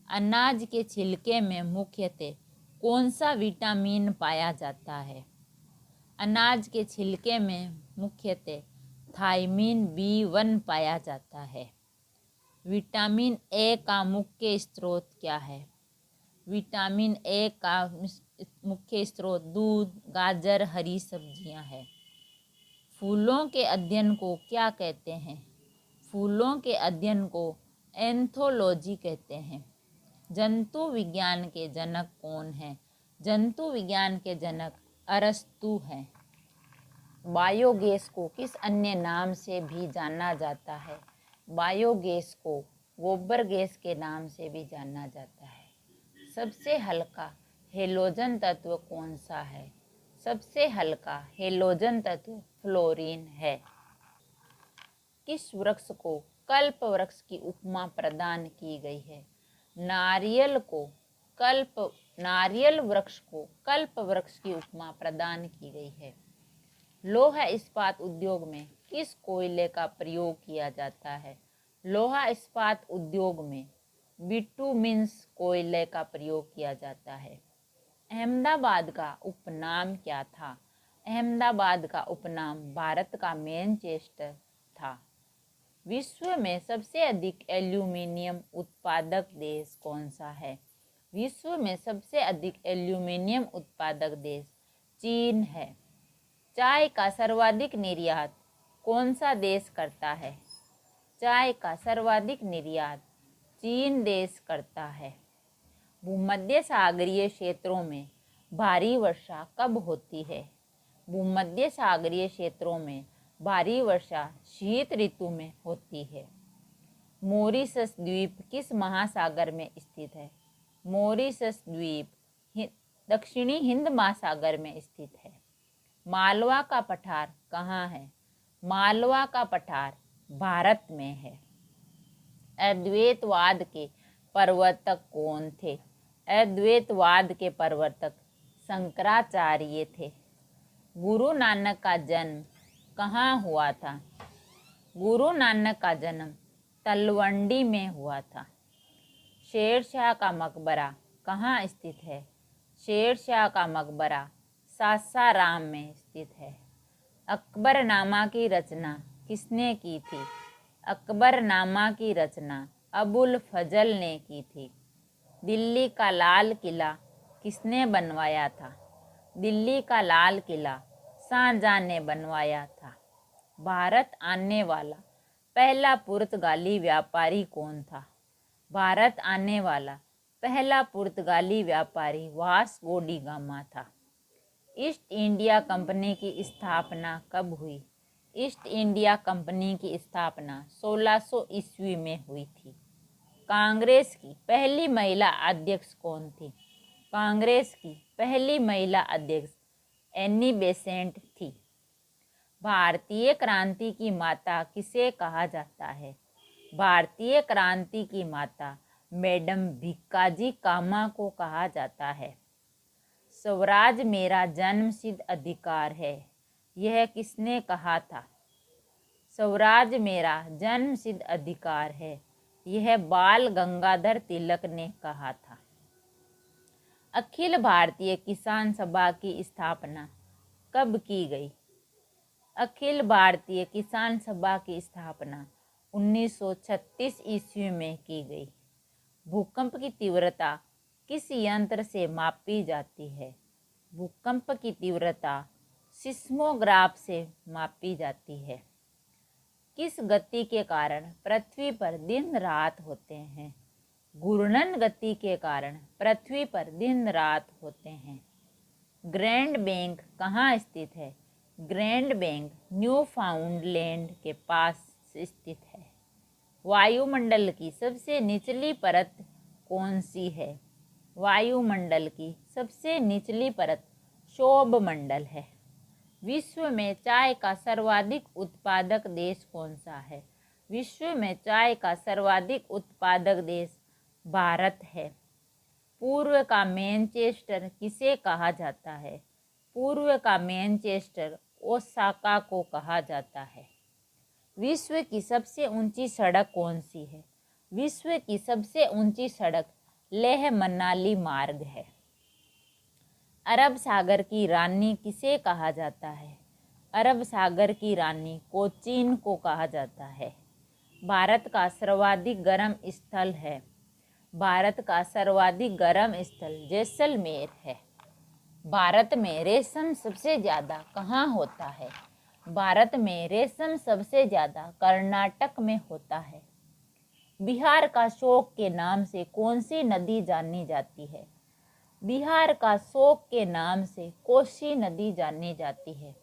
अनाज के छिलके में मुख्यतः कौन सा विटामिन पाया जाता है? अनाज के छिलके में मुख्यतः थायमिन B1 पाया जाता है। विटामिन ए का मुख्य स्रोत क्या है? विटामिन ए का मुख्य स्रोत दूध, गाजर, हरी सब्जियां हैं। फूलों के अध्ययन को क्या कहते हैं? फूलों के अध्ययन को एंथोलॉजी कहते हैं। जंतु विज्ञान के जनक कौन हैं? जंतु विज्ञान के जनक अरस्तु हैं। बायोगैस को किस अन्य नाम से भी जाना जाता है? बायोगैस को गोबर गैस के नाम से भी जाना जाता है। सबसे हल्का हेलोजन तत्व कौन सा है? सबसे हल्का हेलोजन तत्व फ्लोरीन है। किस वृक्ष को कल्प वृक्ष की उपमा प्रदान की गई है? नारियल वृक्ष को कल्प वृक्ष की उपमा प्रदान की गई है। लोहा इस्पात उद्योग में किस कोयले का प्रयोग किया जाता है? लोहा इस्पात उद्योग में बिटुमिन्स कोयले का प्रयोग किया जाता है। अहमदाबाद का उपनाम क्या था? अहमदाबाद का उपनाम भारत का मैनचेस्टर था। विश्व में सबसे अधिक एल्यूमिनियम उत्पादक देश कौन सा है? विश्व में सबसे अधिक एल्यूमिनियम उत्पादक देश चीन है। चाय का सर्वाधिक निर्यात कौन सा देश करता है? चाय का सर्वाधिक निर्यात चीन देश करता है। भूमध्य सागरीय क्षेत्रों में भारी वर्षा कब होती है? भूमध्य सागरीय क्षेत्रों में भारी वर्षा शीत ऋतु में होती है। मॉरिशस द्वीप किस महासागर में स्थित है? मॉरिशस द्वीप दक्षिणी हिंद महासागर में स्थित है। मालवा का पठार कहाँ है? मालवा का पठार भारत में है। अद्वैतवाद के प्रवर्तक कौन थे? अद्वैतवाद के प्रवर्तक शंकराचार्य थे। गुरु नानक का जन्म कहाँ हुआ था? गुरु नानक का जन्म तलवंडी में हुआ था। शेरशाह का मकबरा कहाँ स्थित है? शेरशाह का मकबरा सासाराम में स्थित है। अकबरनामा की रचना किसने की थी? अकबरनामा की रचना अबुल फजल ने की थी। दिल्ली का लाल किला किसने बनवाया था? दिल्ली का लाल किला शाहजहां ने बनवाया था। भारत आने वाला पहला पुर्तगाली व्यापारी कौन था? भारत आने वाला पहला पुर्तगाली व्यापारी वास्को डी गामा था। ईस्ट इंडिया कंपनी की स्थापना कब हुई? ईस्ट इंडिया कंपनी की स्थापना 1600 ईस्वी में हुई थी। कांग्रेस की पहली महिला अध्यक्ष कौन थी? कांग्रेस की पहली महिला अध्यक्ष एनी बेसेंट थी। भारतीय क्रांति की माता किसे कहा जाता है? भारतीय क्रांति की माता मैडम भिक्काजी कामा को कहा जाता है। स्वराज मेरा जन्मसिद्ध अधिकार है, यह किसने कहा था? स्वराज मेरा जन्मसिद्ध अधिकार है, यह बाल गंगाधर तिलक ने कहा था। अखिल भारतीय किसान सभा की स्थापना कब की गई? अखिल भारतीय किसान सभा की स्थापना 1936 ईस्वी में की गई। भूकंप की तीव्रता किस यंत्र से मापी जाती है? भूकंप की तीव्रता सिस्मोग्राफ से मापी जाती है। किस गति के कारण पृथ्वी पर दिन रात होते हैं? घूर्णन गति के कारण पृथ्वी पर दिन रात होते हैं। ग्रैंड बैंक कहाँ स्थित है? ग्रैंड बैंक न्यूफाउंडलैंड के पास स्थित है। वायुमंडल की सबसे निचली परत कौन सी है? वायुमंडल की सबसे निचली परत क्षोभमंडल है। विश्व में चाय का सर्वाधिक उत्पादक देश कौन सा है? विश्व में चाय का सर्वाधिक उत्पादक देश भारत है। पूर्व का मैनचेस्टर किसे कहा जाता है? पूर्व का मैनचेस्टर ओसाका को कहा जाता है। विश्व की सबसे ऊंची सड़क कौन सी है? विश्व की सबसे ऊंची सड़क लेह मनाली मार्ग है। अरब सागर की रानी किसे कहा जाता है? अरब सागर की रानी कोचीन को कहा जाता है। भारत का सर्वाधिक गर्म स्थल है। भारत का सर्वाधिक गर्म स्थल जैसलमेर है। भारत में रेशम सबसे ज़्यादा कहाँ होता है? भारत में रेशम सबसे ज़्यादा कर्नाटक में होता है। बिहार का शोक के नाम से कौन सी नदी जानी जाती है? बिहार का शोक के नाम से कोसी नदी जानी जाती है।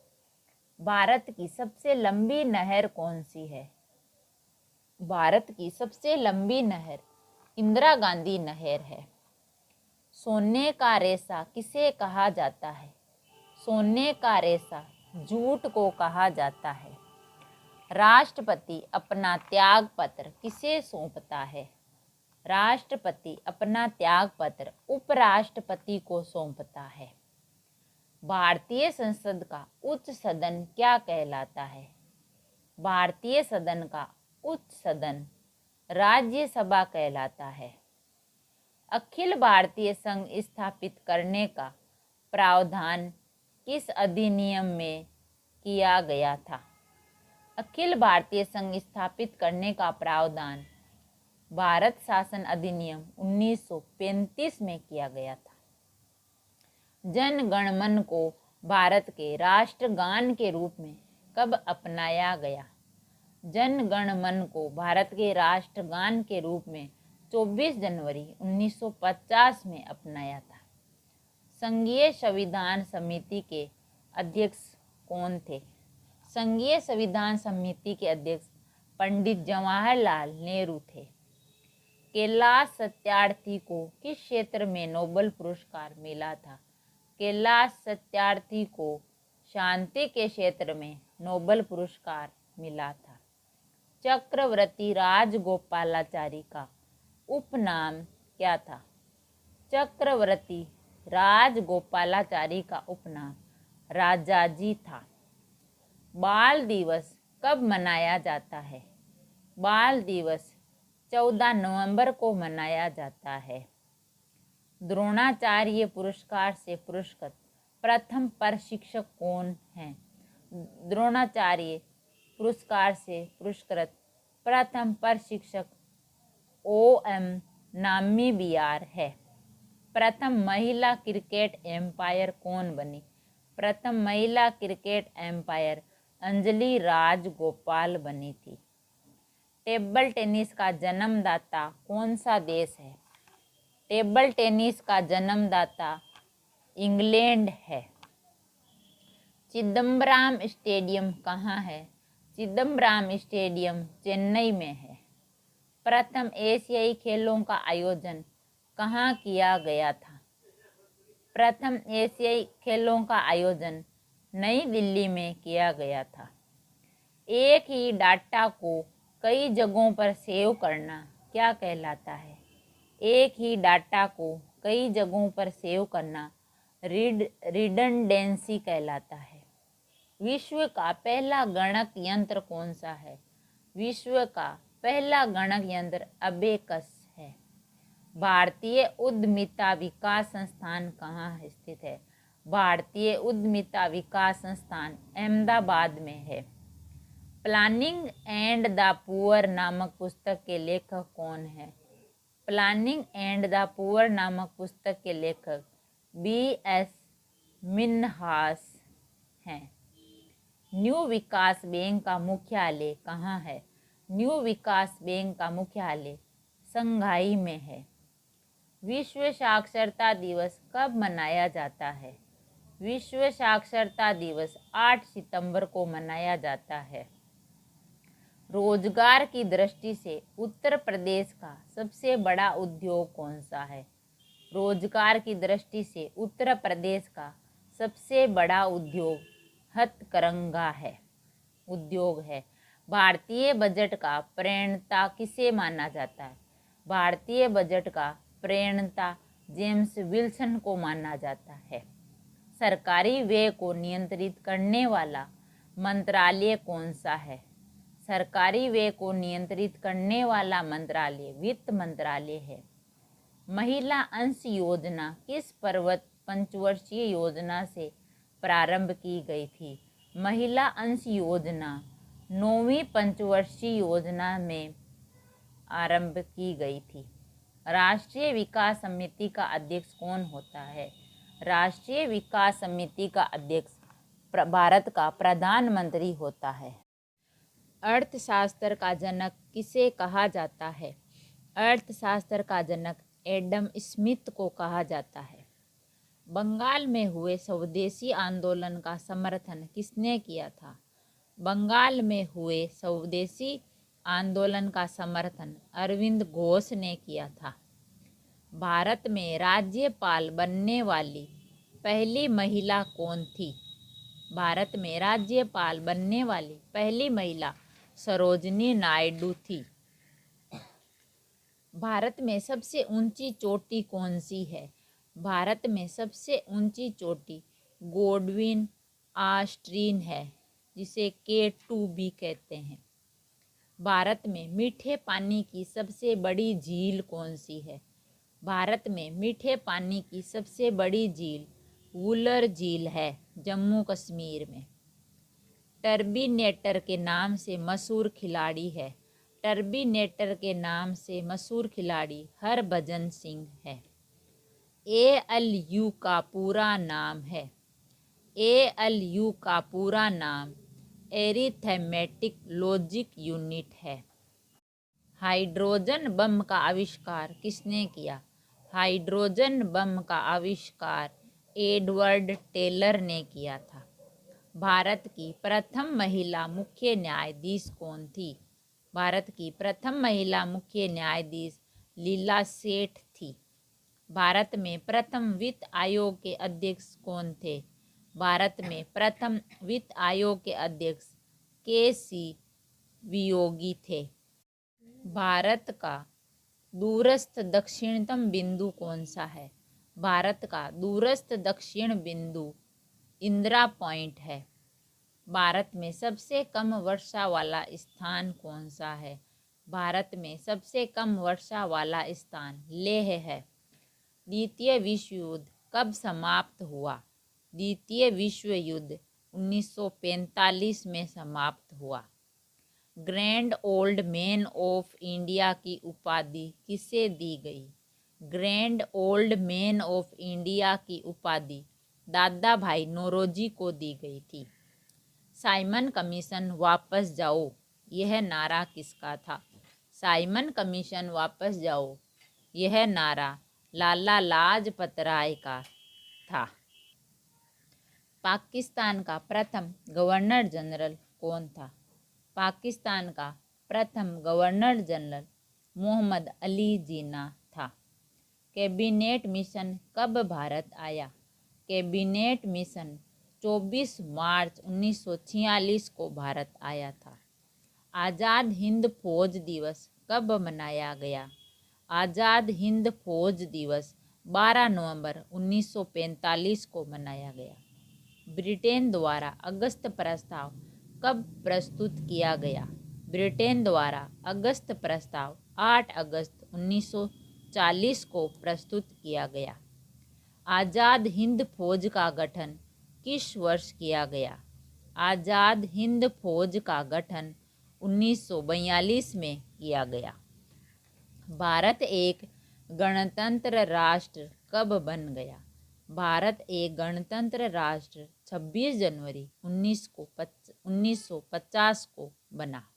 भारत की सबसे लंबी नहर कौन सी है? भारत की सबसे लंबी नहर इंदिरा गांधी नहर है। सोने का रेशा किसे कहा जाता है? सोने का रेशा जूट को कहा जाता है। राष्ट्रपति अपना त्याग पत्र किसे सौंपता है? राष्ट्रपति अपना त्याग पत्र उपराष्ट्रपति को सौंपता है। भारतीय संसद का उच्च सदन क्या कहलाता है? भारतीय सदन का उच्च सदन राज्यसभा कहलाता है। अखिल भारतीय संघ स्थापित करने का प्रावधान किस अधिनियम में किया गया था? अखिल भारतीय संघ स्थापित करने का प्रावधान भारत शासन अधिनियम 1935 में किया गया था। जन गण मन को भारत के राष्ट्रगान के रूप में कब अपनाया गया? जन गण मन को भारत के राष्ट्रगान के रूप में 24 जनवरी 1950 में अपनाया था। संघीय संविधान समिति के अध्यक्ष कौन थे? संघीय संविधान समिति के अध्यक्ष पंडित जवाहरलाल नेहरू थे। कैलाश सत्यार्थी को किस क्षेत्र में नोबेल पुरस्कार मिला था? कैलाश सत्यार्थी को शांति के क्षेत्र में नोबेल पुरस्कार मिला था। चक्रवर्ती राजगोपालाचारी का उपनाम क्या था? चक्रवर्ती राजगोपालाचारी का उपनाम राजाजी था। बाल दिवस कब मनाया जाता है? बाल दिवस 14 नवंबर को मनाया जाता है। द्रोणाचार्य पुरस्कार से पुरस्कृत प्रथम प्रशिक्षक कौन हैं? द्रोणाचार्य पुरस्कार से पुरस्कृत प्रथम प्रशिक्षक O.M. नाम्बियार है। प्रथम महिला क्रिकेट एम्पायर कौन बनी? प्रथम महिला क्रिकेट एम्पायर अंजलि राजगोपाल बनी थी। टेबल टेनिस का जन्मदाता कौन सा देश है? टेबल टेनिस का जन्मदाता इंग्लैंड है। चिदम्बरम स्टेडियम कहाँ है? चिदम्बरम स्टेडियम चेन्नई में है। प्रथम एशियाई खेलों का आयोजन कहाँ किया गया था? प्रथम एशियाई खेलों का आयोजन नई दिल्ली में किया गया था। एक ही डाटा को कई जगहों पर सेव करना क्या कहलाता है? एक ही डाटा को कई जगहों पर सेव करना रिडंडेंसी कहलाता है। विश्व का पहला गणक यंत्र कौन सा है? विश्व का पहला गणक यंत्र अबेकस है। भारतीय उद्यमिता विकास संस्थान कहाँ स्थित है? भारतीय उद्यमिता विकास संस्थान अहमदाबाद में है। प्लानिंग एंड द पुअर नामक पुस्तक के लेखक कौन है? प्लानिंग एंड द पुअर नामक पुस्तक के लेखक B.S. मिन्हास हैं। न्यू विकास बैंक का मुख्यालय कहाँ है? न्यू विकास बैंक का मुख्यालय शंघाई में है। विश्व साक्षरता दिवस कब मनाया जाता है? विश्व साक्षरता दिवस 8 सितंबर को मनाया जाता है। रोजगार की दृष्टि से उत्तर प्रदेश का सबसे बड़ा उद्योग कौन सा है? रोजगार की दृष्टि से उत्तर प्रदेश का सबसे बड़ा हथकरघा उद्योग है। भारतीय बजट का प्रणेता किसे माना जाता है? भारतीय बजट का प्रणेता जेम्स विल्सन को माना जाता है। सरकारी व्यय को नियंत्रित करने वाला मंत्रालय कौन सा है? सरकारी व्यय को नियंत्रित करने वाला मंत्रालय वित्त मंत्रालय है। महिला अंश योजना किस पंचवर्षीय योजना से प्रारंभ की गई थी? महिला अंश योजना 9वीं पंचवर्षीय योजना में आरंभ की गई थी। राष्ट्रीय विकास समिति का अध्यक्ष कौन होता है? राष्ट्रीय विकास समिति का अध्यक्ष भारत का प्रधानमंत्री होता है। अर्थशास्त्र का जनक किसे कहा जाता है? अर्थशास्त्र का जनक एडम स्मिथ को कहा जाता है। बंगाल में हुए स्वदेशी आंदोलन का समर्थन किसने किया था? बंगाल में हुए स्वदेशी आंदोलन का समर्थन अरविंद घोष ने किया था। भारत में राज्यपाल बनने वाली पहली महिला कौन थी? भारत में राज्यपाल बनने वाली पहली महिला सरोजिनी नायडू थी। भारत में सबसे ऊंची चोटी कौन सी है? भारत में सबसे ऊंची चोटी गोडविन ऑस्ट्रीन है, जिसे K2 भी कहते हैं। भारत में मीठे पानी की सबसे बड़ी झील कौन सी है? भारत में मीठे पानी की सबसे बड़ी झील वुलर झील है, जम्मू कश्मीर में। टर्बिनेटर के नाम से मशहूर खिलाड़ी है। टर्बिनेटर के नाम से मशहूर खिलाड़ी हरभजन सिंह है। ALU का पूरा नाम है। ALU का पूरा नाम एरिथमेटिक लॉजिक यूनिट है। हाइड्रोजन बम का आविष्कार किसने किया? हाइड्रोजन बम का आविष्कार एडवर्ड टेलर ने किया था। भारत की प्रथम महिला मुख्य न्यायाधीश कौन थी? भारत की प्रथम महिला मुख्य न्यायाधीश लीला सेठ थी। भारत में प्रथम वित्त आयोग के अध्यक्ष कौन थे? भारत में प्रथम वित्त आयोग के अध्यक्ष KC वियोगी थे। भारत का दूरस्थ दक्षिणतम बिंदु कौन सा है? भारत का दूरस्थ दक्षिण बिंदु इंदिरा पॉइंट है। भारत में सबसे कम वर्षा वाला स्थान कौन सा है? भारत में सबसे कम वर्षा वाला स्थान लेह है। द्वितीय विश्व युद्ध कब समाप्त हुआ? द्वितीय विश्व युद्ध 1945 में समाप्त हुआ। Grand old man of India की उपाधि किसे दी गई? Grand old man of India की उपाधि दादा भाई नौरोजी को दी गई थी। साइमन कमीशन वापस जाओ, यह नारा किसका था? साइमन कमीशन वापस जाओ, यह नारा लाला लाजपत राय का था। पाकिस्तान का प्रथम गवर्नर जनरल कौन था? पाकिस्तान का प्रथम गवर्नर जनरल मोहम्मद अली जिन्ना था। कैबिनेट मिशन कब भारत आया? कैबिनेट मिशन 24 मार्च 1946 को भारत आया था। आज़ाद हिंद फौज दिवस कब मनाया गया? आज़ाद हिंद फौज दिवस 12 नवंबर 1945 को मनाया गया। ब्रिटेन द्वारा अगस्त प्रस्ताव कब प्रस्तुत किया गया? ब्रिटेन द्वारा अगस्त प्रस्ताव 8 अगस्त 1940 को प्रस्तुत किया गया। आज़ाद हिंद फौज का गठन किस वर्ष किया गया? आज़ाद हिंद फौज का गठन 1942 में किया गया। भारत एक गणतंत्र राष्ट्र कब बन गया? भारत एक गणतंत्र राष्ट्र 26 जनवरी 1950 को बना।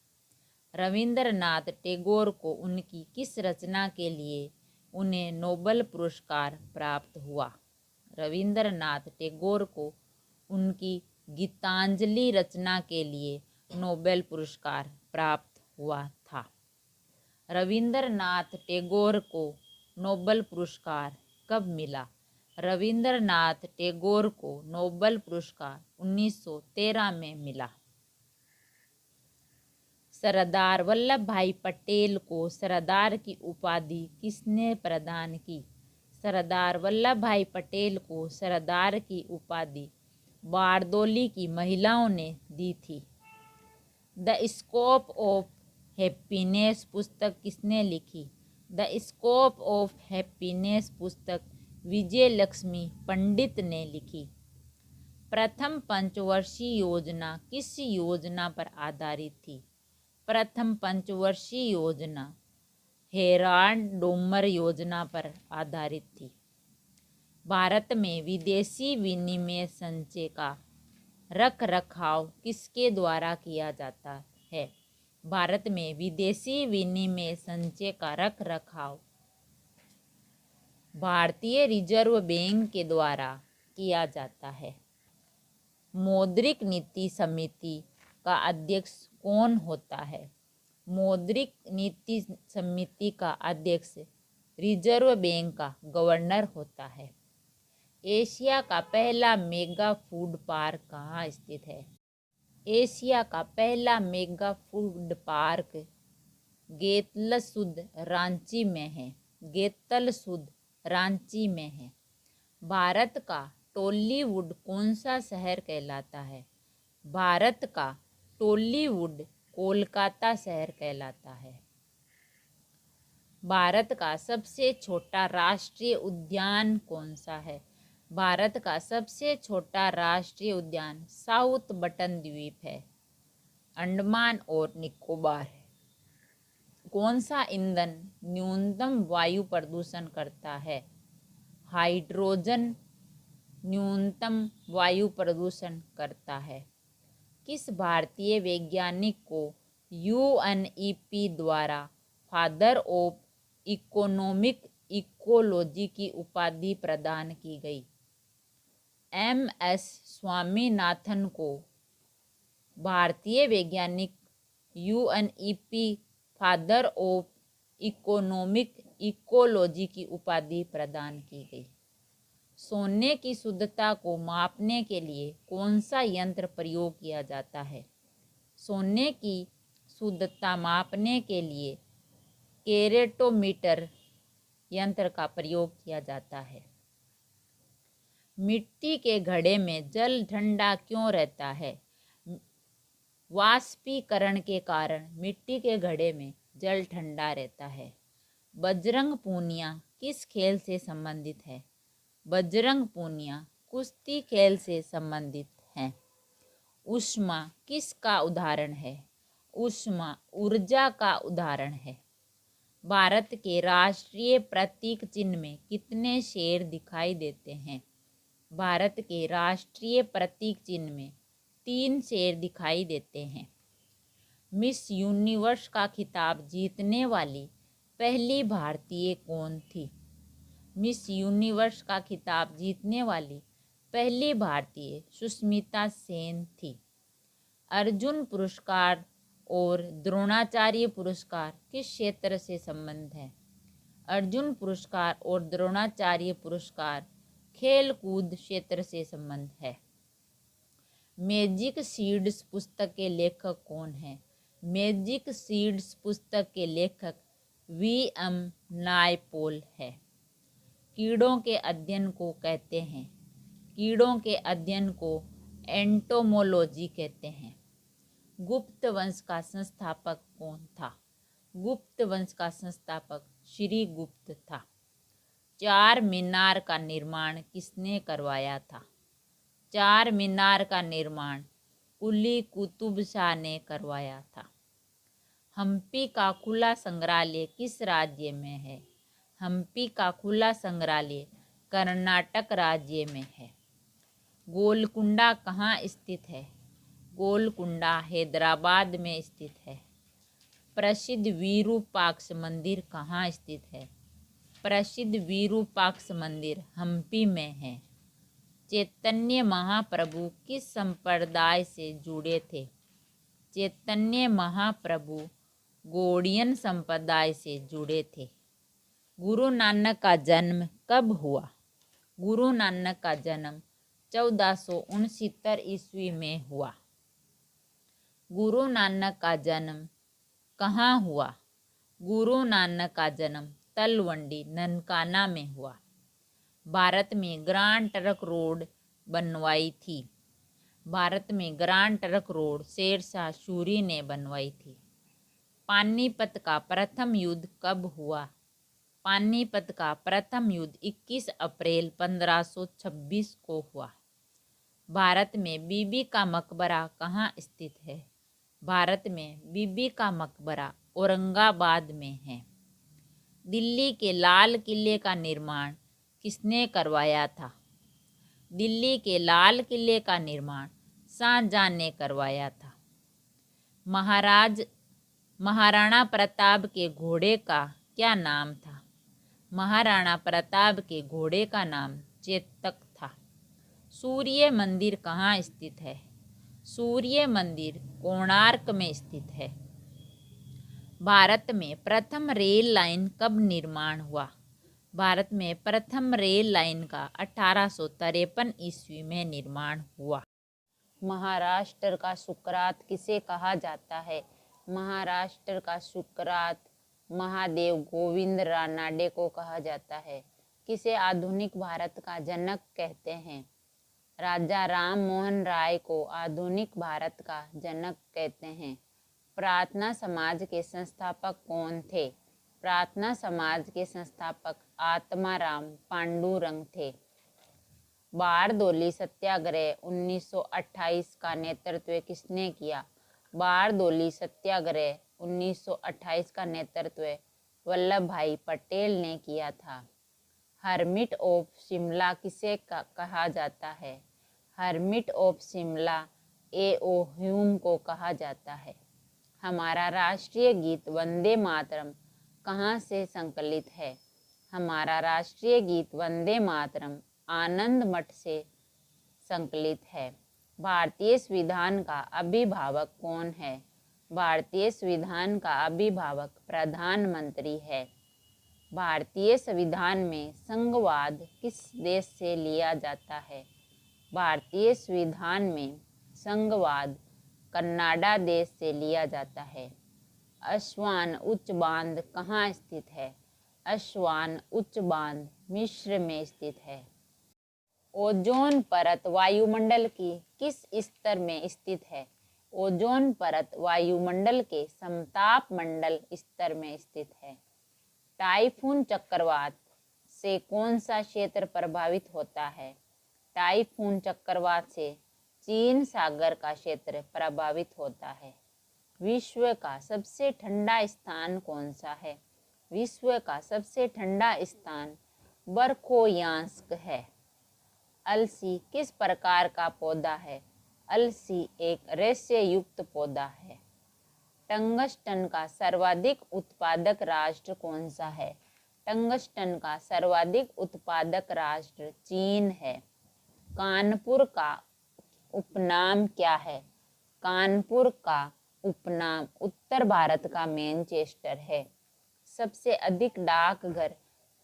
रविंद्रनाथ टैगोर को उनकी किस रचना के लिए उन्हें नोबेल पुरस्कार प्राप्त हुआ? रविंद्रनाथ टैगोर को उनकी गीतांजलि रचना के लिए नोबेल पुरस्कार प्राप्त हुआ था। रविंद्रनाथ टैगोर को नोबेल पुरस्कार कब मिला? रविंद्रनाथ टैगोर को नोबेल पुरस्कार 1913 में मिला। सरदार वल्लभ भाई पटेल को सरदार की उपाधि किसने प्रदान की? सरदार वल्लभ भाई पटेल को सरदार की उपाधि बारदोली की महिलाओं ने दी थी। द स्कोप ऑफ हैप्पीनेस पुस्तक किसने लिखी? द स्कोप ऑफ हैप्पीनेस पुस्तक विजय लक्ष्मी पंडित ने लिखी। प्रथम पंचवर्षीय योजना किस योजना पर आधारित थी? प्रथम पंचवर्षीय योजना हेराल्ड डोमर योजना पर आधारित थी। भारत में विदेशी विनिमय संचय का रख रखाव किसके द्वारा किया जाता है? भारत में विदेशी विनिमय संचय का रख रखाव भारतीय रिजर्व बैंक के द्वारा किया जाता है। मौद्रिक नीति समिति का अध्यक्ष कौन होता है? मौद्रिक नीति समिति का अध्यक्ष रिजर्व बैंक का गवर्नर होता है। एशिया का पहला मेगा फूड पार्क कहाँ स्थित है? एशिया का पहला मेगा फूड पार्क गेतलसुद रांची में है। गेतलसुद रांची में है। भारत का टॉलीवुड कौन सा शहर कहलाता है? भारत का टॉलीवुड कोलकाता शहर कहलाता है। भारत का सबसे छोटा राष्ट्रीय उद्यान कौन सा है? भारत का सबसे छोटा राष्ट्रीय उद्यान साउथ बटन द्वीप है, अंडमान और निकोबार है। कौन सा ईंधन न्यूनतम वायु प्रदूषण करता है? हाइड्रोजन न्यूनतम वायु प्रदूषण करता है। किस भारतीय वैज्ञानिक को UNEP द्वारा फादर ऑफ इकोनॉमिक इकोलॉजी की उपाधि प्रदान की गई? MS स्वामीनाथन को भारतीय वैज्ञानिक UNEP father of economic ecology की उपाधि प्रदान की गई। सोने की शुद्धता को मापने के लिए कौन सा यंत्र प्रयोग किया जाता है? सोने की शुद्धता मापने के लिए केरेटोमीटर यंत्र का प्रयोग किया जाता है। मिट्टी के घड़े में जल ठंडा क्यों रहता है? वाष्पीकरण के कारण मिट्टी के घड़े में जल ठंडा रहता है। बजरंग पूनिया किस खेल से संबंधित है? बजरंग पूनिया कुश्ती खेल से संबंधित हैं। ऊष्मा किसका उदाहरण है? ऊष्मा ऊर्जा का उदाहरण है। भारत के राष्ट्रीय प्रतीक चिन्ह में कितने शेर दिखाई देते हैं? भारत के राष्ट्रीय प्रतीक चिन्ह में 3 शेर दिखाई देते हैं। मिस यूनिवर्स का खिताब जीतने वाली पहली भारतीय कौन थी? मिस यूनिवर्स का खिताब जीतने वाली पहली भारतीय सुष्मिता सेन थी। अर्जुन पुरस्कार और द्रोणाचार्य पुरस्कार किस क्षेत्र से संबंध है? अर्जुन पुरस्कार और द्रोणाचार्य पुरस्कार खेल कूद क्षेत्र से संबंध है। मैजिक सीड्स पुस्तक के लेखक कौन हैं? मैजिक सीड्स पुस्तक के लेखक वी.एम. नायपॉल है। कीड़ों के अध्ययन को कहते हैं। कीड़ों के अध्ययन को एंटोमोलॉजी कहते हैं। गुप्त वंश का संस्थापक कौन था? गुप्त वंश का संस्थापक श्री गुप्त था। चार मीनार का निर्माण किसने करवाया था? चार मीनार का निर्माण कुली कुतुब शाह ने करवाया था। हम्पी का खुला संग्रहालय किस राज्य में है? हम्पी का खुला संग्रहालय कर्नाटक राज्य में है। गोलकुंडा कहाँ स्थित है? गोलकुंडा हैदराबाद में स्थित है। प्रसिद्ध विरूपाक्ष मंदिर कहाँ स्थित है? प्रसिद्ध विरूपाक्ष मंदिर हम्पी में है। चैतन्य महाप्रभु किस संप्रदाय से जुड़े थे? चैतन्य महाप्रभु गौड़ियन संप्रदाय से जुड़े थे। गुरु नानक का जन्म कब हुआ? गुरु नानक का जन्म 1469 ईस्वी में हुआ। गुरु नानक का जन्म कहाँ हुआ? गुरु नानक का जन्म तलवंडी ननकाना में हुआ। भारत में ग्रांड ट्रंक रोड बनवाई थी। भारत में grand trunk road Sher Shah Suri ने बनवाई थी। पानीपत का प्रथम युद्ध कब हुआ? पानीपत का प्रथम युद्ध 21 अप्रैल 1526 को हुआ। भारत में बीबी का मकबरा कहाँ स्थित है? भारत में बीबी का मकबरा औरंगाबाद में है। दिल्ली के लाल किले का निर्माण किसने करवाया था? दिल्ली के लाल किले का निर्माण शाहजहां ने करवाया था। महाराणा प्रताप के घोड़े का क्या नाम था? महाराणा प्रताप के घोड़े का नाम चेतक था। सूर्य मंदिर कहाँ स्थित है? सूर्य मंदिर कोणार्क में स्थित है। भारत में प्रथम रेल लाइन कब निर्माण हुआ? भारत में प्रथम रेल लाइन का 1853 ईस्वी में निर्माण हुआ। महाराष्ट्र का सुकरात किसे कहा जाता है? महाराष्ट्र का सुकरात महादेव गोविंद रानाडे को कहा जाता है। किसे आधुनिक भारत का जनक कहते हैं? राजा राम मोहन राय को आधुनिक भारत का जनक कहते हैं। प्रार्थना समाज के संस्थापक कौन थे? प्रार्थना समाज के संस्थापक आत्माराम पांडुरंग थे। बारदोली सत्याग्रह 1928 का नेतृत्व किसने किया? बारदोली सत्याग्रह 1928 का नेतृत्व वल्लभ भाई पटेल ने किया था। हर्मिट ऑफ शिमला किसे कहा जाता है? Hermit of Shimla A.O.. Hume को कहा जाता है। हमारा राष्ट्रीय गीत वंदे मातरम कहाँ से संकलित है? हमारा राष्ट्रीय गीत वंदे मातरम आनंद मठ से संकलित है। भारतीय संविधान का अभिभावक कौन है? भारतीय संविधान का अभिभावक प्रधानमंत्री है। भारतीय संविधान में संघवाद किस देश से लिया जाता है? भारतीय संविधान में संघवाद कनाडा देश से लिया जाता है। असवान उच्च बांध कहाँ स्थित है? असवान उच्च बांध मिस्र में स्थित है। ओजोन परत वायुमंडल की किस स्तर में स्थित है? ओजोन परत वायुमंडल के समताप मंडल स्तर में स्थित है। टाइफून चक्रवात से कौन सा क्षेत्र प्रभावित होता है? टाइफून चक्रवात से चीन सागर का क्षेत्र प्रभावित होता है। विश्व का सबसे ठंडा स्थान कौन सा है? विश्व का सबसे ठंडा स्थान बरखोयांस्क है। अलसी किस प्रकार का पौधा है? अलसी एक रेशे युक्त पौधा है। टंगस्टन का सर्वाधिक उत्पादक राष्ट्र कौन सा है? टंगस्टन का सर्वाधिक उत्पादक राष्ट्र चीन है। कानपुर का उपनाम क्या है? कानपुर का उपनाम उत्तर भारत का मैनचेस्टर है। सबसे अधिक डाकघर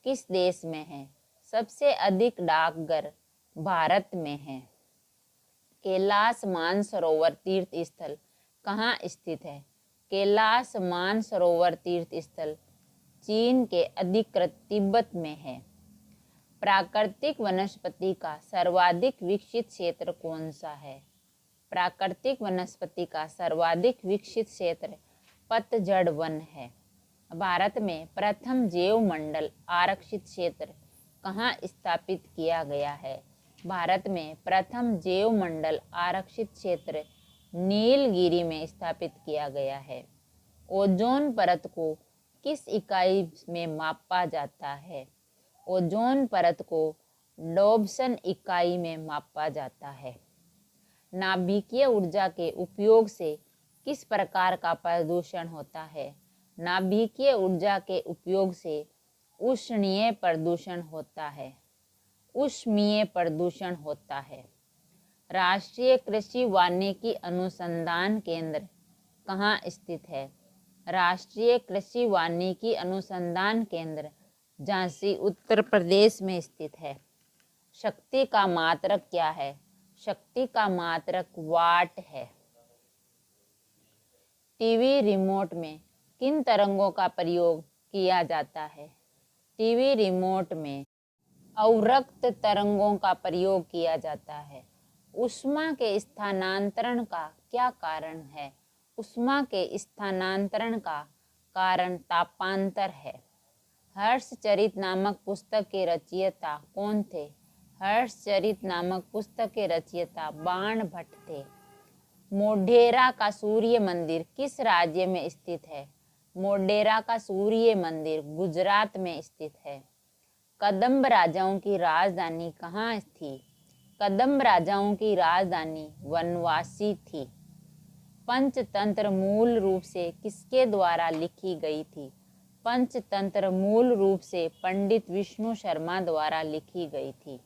किस देश में है? सबसे अधिक डाकघर भारत में है। कैलाश मानसरोवर तीर्थ स्थल कहाँ स्थित है? कैलाश मानसरोवर तीर्थ स्थल चीन के अधिकृत तिब्बत में है। प्राकृतिक वनस्पति का सर्वाधिक विकसित क्षेत्र कौन सा है? प्राकृतिक वनस्पति का सर्वाधिक विकसित क्षेत्र पतझड़ वन है। भारत में प्रथम जैव मंडल आरक्षित क्षेत्र कहाँ स्थापित किया गया है? भारत में प्रथम जैव मंडल आरक्षित क्षेत्र नीलगिरी में स्थापित किया गया है। ओजोन परत को किस इकाई में मापा जाता है? ओजोन परत को डॉब्सन इकाई में मापा जाता है। नाभिकीय ऊर्जा के उपयोग से किस प्रकार का प्रदूषण होता है? नाभिकीय ऊर्जा के उपयोग से उष्णीय प्रदूषण होता है। ऊष्मीय प्रदूषण होता है। राष्ट्रीय कृषि वानिकी अनुसंधान केंद्र कहाँ स्थित है? राष्ट्रीय कृषि वानिकी अनुसंधान केंद्र झांसी उत्तर प्रदेश में स्थित है। शक्ति का मात्रक क्या है? शक्ति का मात्रक वाट है। टीवी रिमोट में किन तरंगों का प्रयोग किया जाता है? टीवी रिमोट में अवरक्त तरंगों का प्रयोग किया जाता है। ऊष्मा के स्थानांतरण का क्या कारण है? ऊष्मा के स्थानांतरण का कारण तापांतर है। हर्षचरित नामक पुस्तक के रचयिता कौन थे? हर्षचरित नामक पुस्तक के रचयिता बाणभट्ट थे। मोढेरा का सूर्य मंदिर किस राज्य में स्थित है? मोढेरा का सूर्य मंदिर गुजरात में स्थित है। कदंब राजाओं की राजधानी कहाँ थी? कदंब राजाओं की राजधानी वनवासी थी। पंचतंत्र मूल रूप से किसके द्वारा लिखी गई थी? पंचतंत्र मूल रूप से पंडित विष्णु शर्मा द्वारा लिखी गई थी।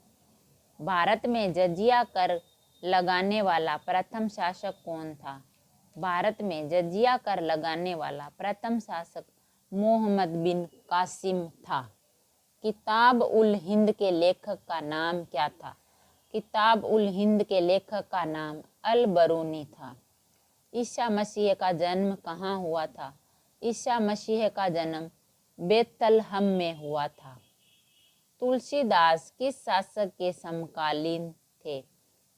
भारत में जजिया कर लगाने वाला प्रथम शासक कौन था? भारत में जजिया कर लगाने वाला प्रथम शासक मोहम्मद बिन कासिम था। किताब उल हिंद के लेखक का नाम क्या था? किताब उल हिंद के लेखक का नाम अल बरूनी था। ईसा मसीह का जन्म कहाँ हुआ था? ईसा मसीह का जन्म बेतलहम में हुआ था। तुलसीदास किस शासक के समकालीन थे?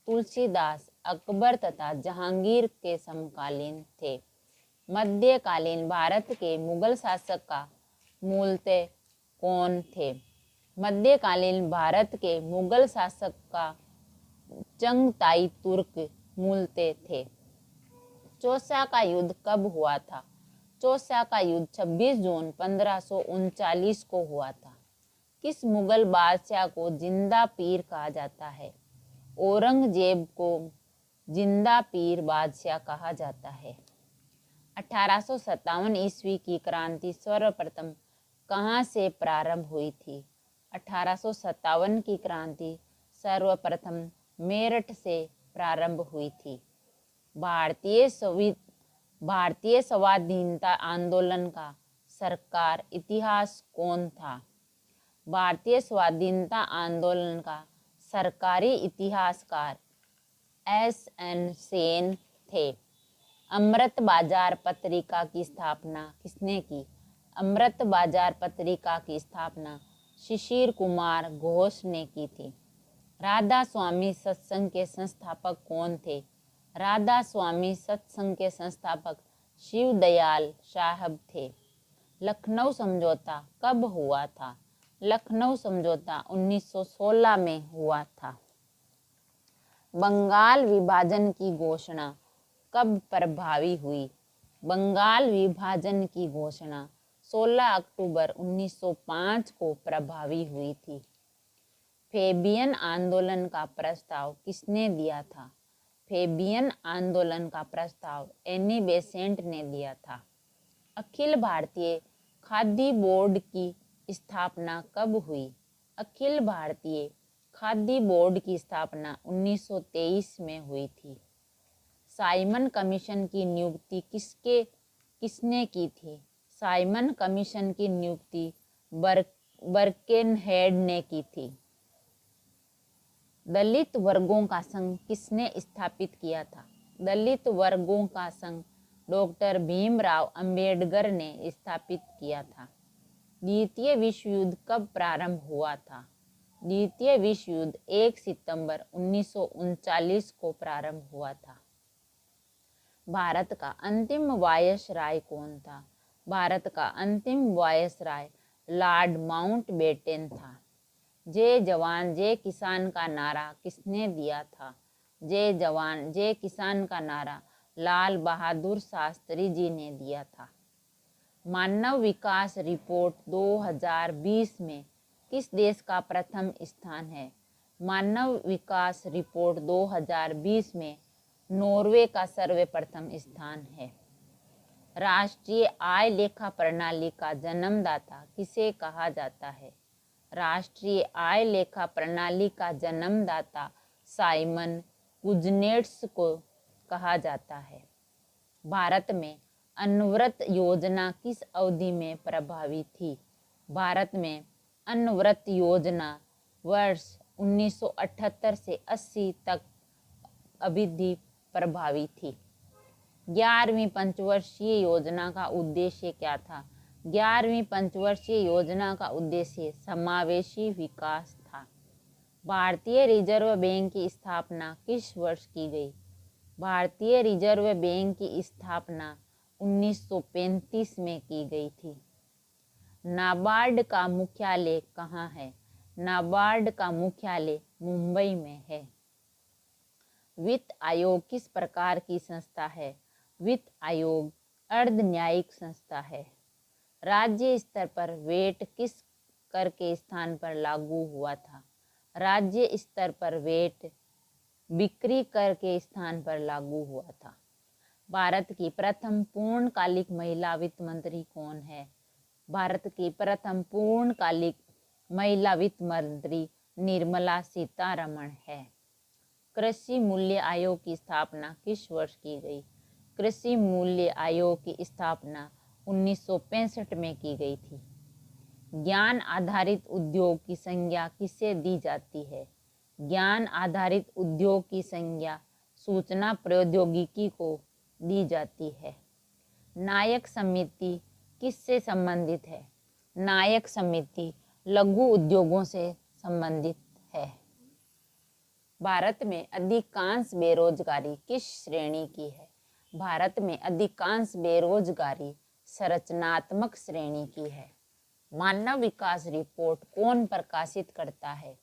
तुलसीदास अकबर तथा जहांगीर के समकालीन थे। मध्यकालीन भारत के मुगल शासक का मूलतः कौन थे? मध्यकालीन भारत के मुगल शासक का चंगताई तुर्क मूलतः थे। चौसा का युद्ध कब हुआ था? चौसा का युद्ध 26 जून 1539 को हुआ था। किस मुगल बादशाह को जिंदा पीर कहा जाता है? औरंगजेब को जिंदा पीर बादशाह कहा जाता है। 1857 ईस्वी की क्रांति सर्वप्रथम कहाँ से प्रारंभ हुई थी? 1857 की क्रांति सर्वप्रथम मेरठ से प्रारंभ हुई थी। भारतीय स्वाधीनता आंदोलन का सरकार इतिहास कौन था? भारतीय स्वाधीनता आंदोलन का सरकारी इतिहासकार एस.एन. सेन थे। अमृत बाजार पत्रिका की स्थापना किसने की? अमृत बाजार पत्रिका की स्थापना शिशिर कुमार घोष ने की थी। राधा स्वामी सत्संग के संस्थापक कौन थे? राधा स्वामी सत्संग के संस्थापक शिवदयाल साहब थे। लखनऊ समझौता कब हुआ था? लखनऊ समझौता 1916 में हुआ था। बंगाल विभाजन की घोषणा कब प्रभावी हुई? बंगाल विभाजन की घोषणा 16 अक्टूबर 1905 को प्रभावी हुई थी। फेबियन आंदोलन का प्रस्ताव किसने दिया था? फेबियन आंदोलन का प्रस्ताव एनी बेसेंट ने दिया था। अखिल भारतीय खादी बोर्ड की स्थापना कब हुई? अखिल भारतीय खादी बोर्ड की स्थापना 1923 में हुई थी। साइमन कमीशन की नियुक्ति किसने की थी? साइमन कमीशन की नियुक्ति बर्केनहेड ने की थी। दलित वर्गों का संघ किसने स्थापित किया था? दलित वर्गों का संघ डॉक्टर भीमराव अंबेडकर ने स्थापित किया था। द्वितीय विश्व युद्ध कब प्रारंभ हुआ था? द्वितीय विश्व युद्ध 1 सितंबर 1939 को प्रारंभ हुआ था। भारत का अंतिम वायसराय कौन था? भारत का अंतिम वायसराय लॉर्ड माउंटबेटन था। जय जवान जय किसान का नारा किसने दिया था? जय जवान जय किसान का नारा लाल बहादुर शास्त्री जी ने दिया था। मानव विकास रिपोर्ट 2020 में किस देश का प्रथम स्थान है? मानव विकास रिपोर्ट 2020 में नॉर्वे का सर्वप्रथम स्थान है। राष्ट्रीय आय लेखा प्रणाली का जन्मदाता किसे कहा जाता है? राष्ट्रीय आय लेखा प्रणाली का जन्मदाता साइमन कुजनेट्स को कहा जाता है। भारत में अन्नव्रत योजना किस अवधि में प्रभावी थी? भारत में अन्नव्रत योजना वर्ष 1978 से 80 तक अवधि प्रभावी थी। 11वीं पंचवर्षीय योजना का उद्देश्य क्या था? 11वीं पंचवर्षीय योजना का उद्देश्य समावेशी विकास था। भारतीय रिजर्व बैंक की स्थापना किस वर्ष की गई? भारतीय रिजर्व बैंक की स्थापना 1935 में की गई थी। नाबार्ड का मुख्यालय कहाँ है? नाबार्ड का मुख्यालय मुंबई में है। वित्त आयोग किस प्रकार की संस्था है? वित्त आयोग अर्ध न्यायिक संस्था है। राज्य स्तर पर वेट किस कर के स्थान पर लागू हुआ था? राज्य स्तर पर वेट बिक्री कर के स्थान पर लागू हुआ था। भारत की प्रथम पूर्णकालिक महिला वित्त मंत्री कौन है? भारत की प्रथम पूर्णकालिक महिला वित्त मंत्री निर्मला सीतारमण है। कृषि मूल्य आयोग की स्थापना किस वर्ष की गई? कृषि मूल्य आयोग की स्थापना 1965 में की गई थी। ज्ञान आधारित उद्योग की संज्ञा किसे दी जाती है? ज्ञान आधारित उद्योग की संज्ञा सूचना प्रौद्योगिकी को दी जाती है। नायक समिति किससे संबंधित है? नायक समिति लघु उद्योगों से संबंधित है। भारत में अधिकांश बेरोजगारी किस श्रेणी की है? भारत में अधिकांश बेरोजगारी संरचनात्मक श्रेणी की है। मानव विकास रिपोर्ट कौन प्रकाशित करता है?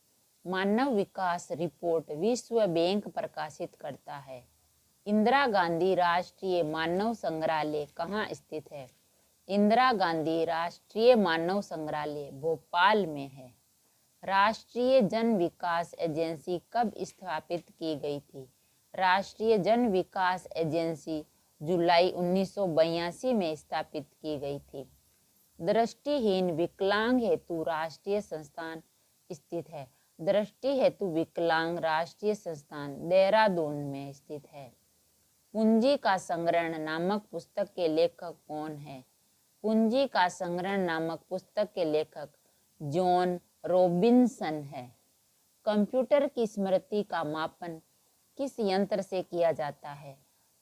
मानव विकास रिपोर्ट विश्व बैंक प्रकाशित करता है। इंदिरा गांधी राष्ट्रीय मानव संग्रहालय कहाँ स्थित है? इंदिरा गांधी राष्ट्रीय मानव संग्रहालय भोपाल में है। राष्ट्रीय जन विकास एजेंसी कब स्थापित की गई थी? राष्ट्रीय जन विकास एजेंसी जुलाई 1982 में स्थापित की गई थी। दृष्टिहीन विकलांग हेतु राष्ट्रीय संस्थान स्थित है। दृष्टि हेतु विकलांग राष्ट्रीय संस्थान देहरादून में स्थित है। पूंजी का संग्रहण नामक पुस्तक के लेखक कौन है? पूंजी का संग्रहण नामक पुस्तक के लेखक जॉन रॉबिन्सन है। कंप्यूटर की स्मृति का मापन किस यंत्र से किया जाता है?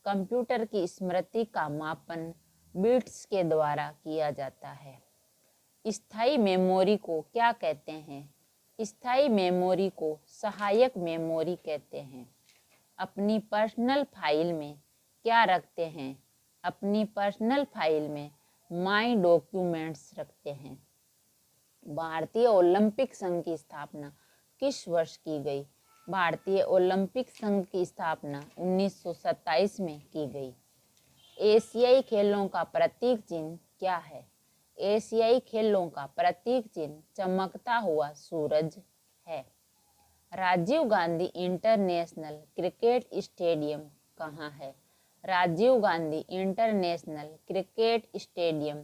कंप्यूटर की स्मृति का मापन बिट्स के द्वारा किया जाता है। स्थायी मेमोरी को क्या कहते हैं? स्थायी मेमोरी को सहायक मेमोरी कहते हैं। अपनी पर्सनल फाइल में क्या रखते हैं? अपनी पर्सनल फाइल में माई डॉक्यूमेंट्स रखते हैं। भारतीय ओलंपिक संघ की स्थापना किस वर्ष की गई? भारतीय ओलंपिक संघ की स्थापना 1927 में की गई। एशियाई खेलों का प्रतीक चिन्ह क्या है? एशियाई खेलों का प्रतीक चिन्ह चमकता हुआ सूरज है। Rajiv Gandhi international cricket stadium कहाँ है? Rajiv Gandhi international cricket stadium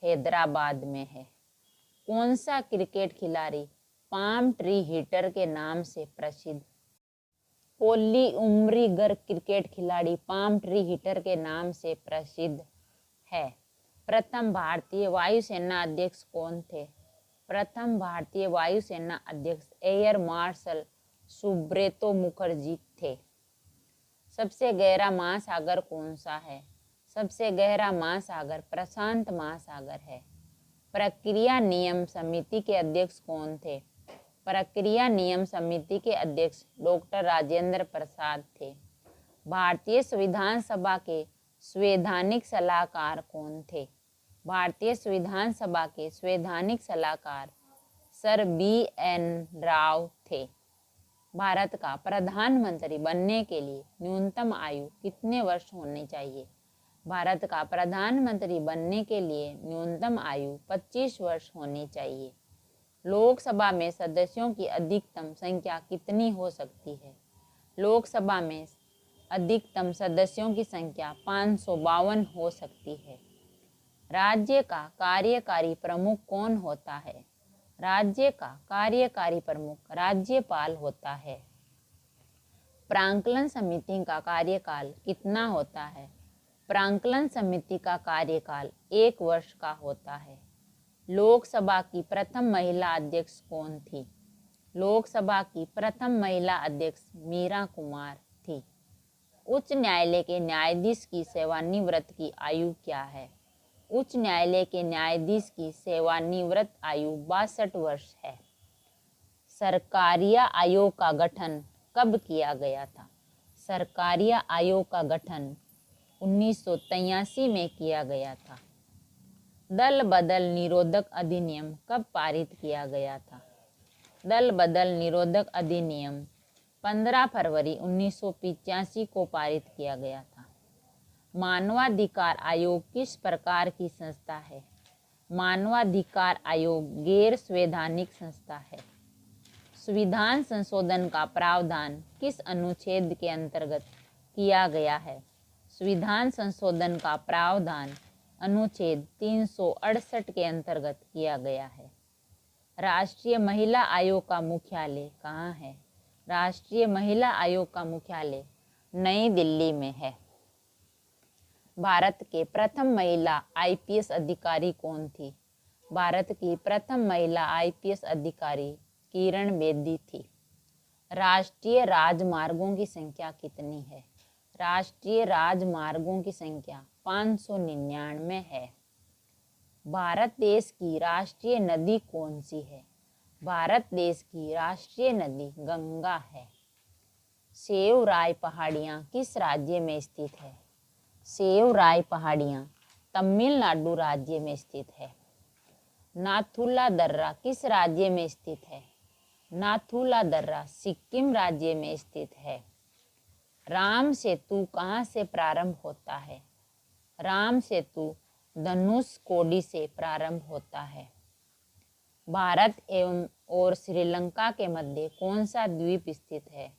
Hyderabad में है। कौन सा क्रिकेट खिलाड़ी पाम ट्री हिटर के नाम से प्रसिद्ध? पोली उम्रीगर क्रिकेट खिलाड़ी पाम ट्री हिटर के नाम से प्रसिद्ध है। प्रथम भारतीय वायुसेना अध्यक्ष कौन थे? प्रथम भारतीय वायुसेना अध्यक्ष एयर मार्शल सुब्रतो मुखर्जी थे। सबसे गहरा महासागर कौन सा है? सबसे गहरा महासागर प्रशांत महासागर है। प्रक्रिया नियम समिति के अध्यक्ष कौन थे? प्रक्रिया नियम समिति के अध्यक्ष डॉक्टर राजेंद्र प्रसाद थे। भारतीय संविधान सभा के संवैधानिक सलाहकार कौन थे? भारतीय संविधान सभा के संवैधानिक सलाहकार सर B.N. राव थे। भारत का प्रधानमंत्री बनने के लिए न्यूनतम आयु कितने वर्ष होनी चाहिए? भारत का प्रधानमंत्री बनने के लिए न्यूनतम आयु 25 वर्ष होनी चाहिए। लोकसभा में सदस्यों की अधिकतम संख्या कितनी हो सकती है? लोकसभा में अधिकतम सदस्यों की संख्या 552 हो सकती है। राज्य का कार्यकारी प्रमुख कौन होता है? राज्य का कार्यकारी प्रमुख राज्यपाल होता है। प्राक्कलन समिति का कार्यकाल कितना होता है? प्राक्कलन समिति का कार्यकाल 1 वर्ष का होता है। लोकसभा की प्रथम महिला अध्यक्ष कौन थी? लोकसभा की प्रथम महिला अध्यक्ष मीरा कुमार थी। उच्च न्यायालय के न्यायाधीश की सेवानिवृत्त की आयु क्या है? उच्च न्यायालय के न्यायाधीश की सेवानिवृत्त आयु 62 वर्ष है। सरकारिया आयोग का गठन कब किया गया था? सरकारिया आयोग का गठन 1983 में किया गया था। दल बदल निरोधक अधिनियम कब पारित किया गया था? दल बदल निरोधक अधिनियम 15 फरवरी 1985 को पारित किया गया था। मानवाधिकार आयोग किस प्रकार की संस्था है? मानवाधिकार आयोग गैर संवैधानिक संस्था है। संविधान संशोधन का प्रावधान किस अनुच्छेद के अंतर्गत किया गया है? संविधान संशोधन का प्रावधान अनुच्छेद 368 के अंतर्गत किया गया है। राष्ट्रीय महिला आयोग का मुख्यालय कहाँ है? राष्ट्रीय महिला आयोग का मुख्यालय नई दिल्ली में है। भारत के प्रथम महिला IPS अधिकारी कौन थी? भारत की प्रथम महिला IPS अधिकारी किरण बेदी थी। राष्ट्रीय राजमार्गों की संख्या कितनी है? राष्ट्रीय राजमार्गों की संख्या 599 है। भारत देश की राष्ट्रीय नदी कौन सी है? भारत देश की राष्ट्रीय नदी गंगा है। सेवराय पहाड़ियाँ किस राज्य में स्थित है? सेवराय पहाड़ियाँ तमिलनाडु राज्य में स्थित है। नाथुला दर्रा किस राज्य में स्थित है? नाथुला दर्रा सिक्किम राज्य में स्थित है। राम सेतु कहाँ से प्रारंभ होता है? राम सेतु धनुषकोडी से प्रारंभ होता है। भारत एवं और श्रीलंका के मध्य कौन सा द्वीप स्थित है?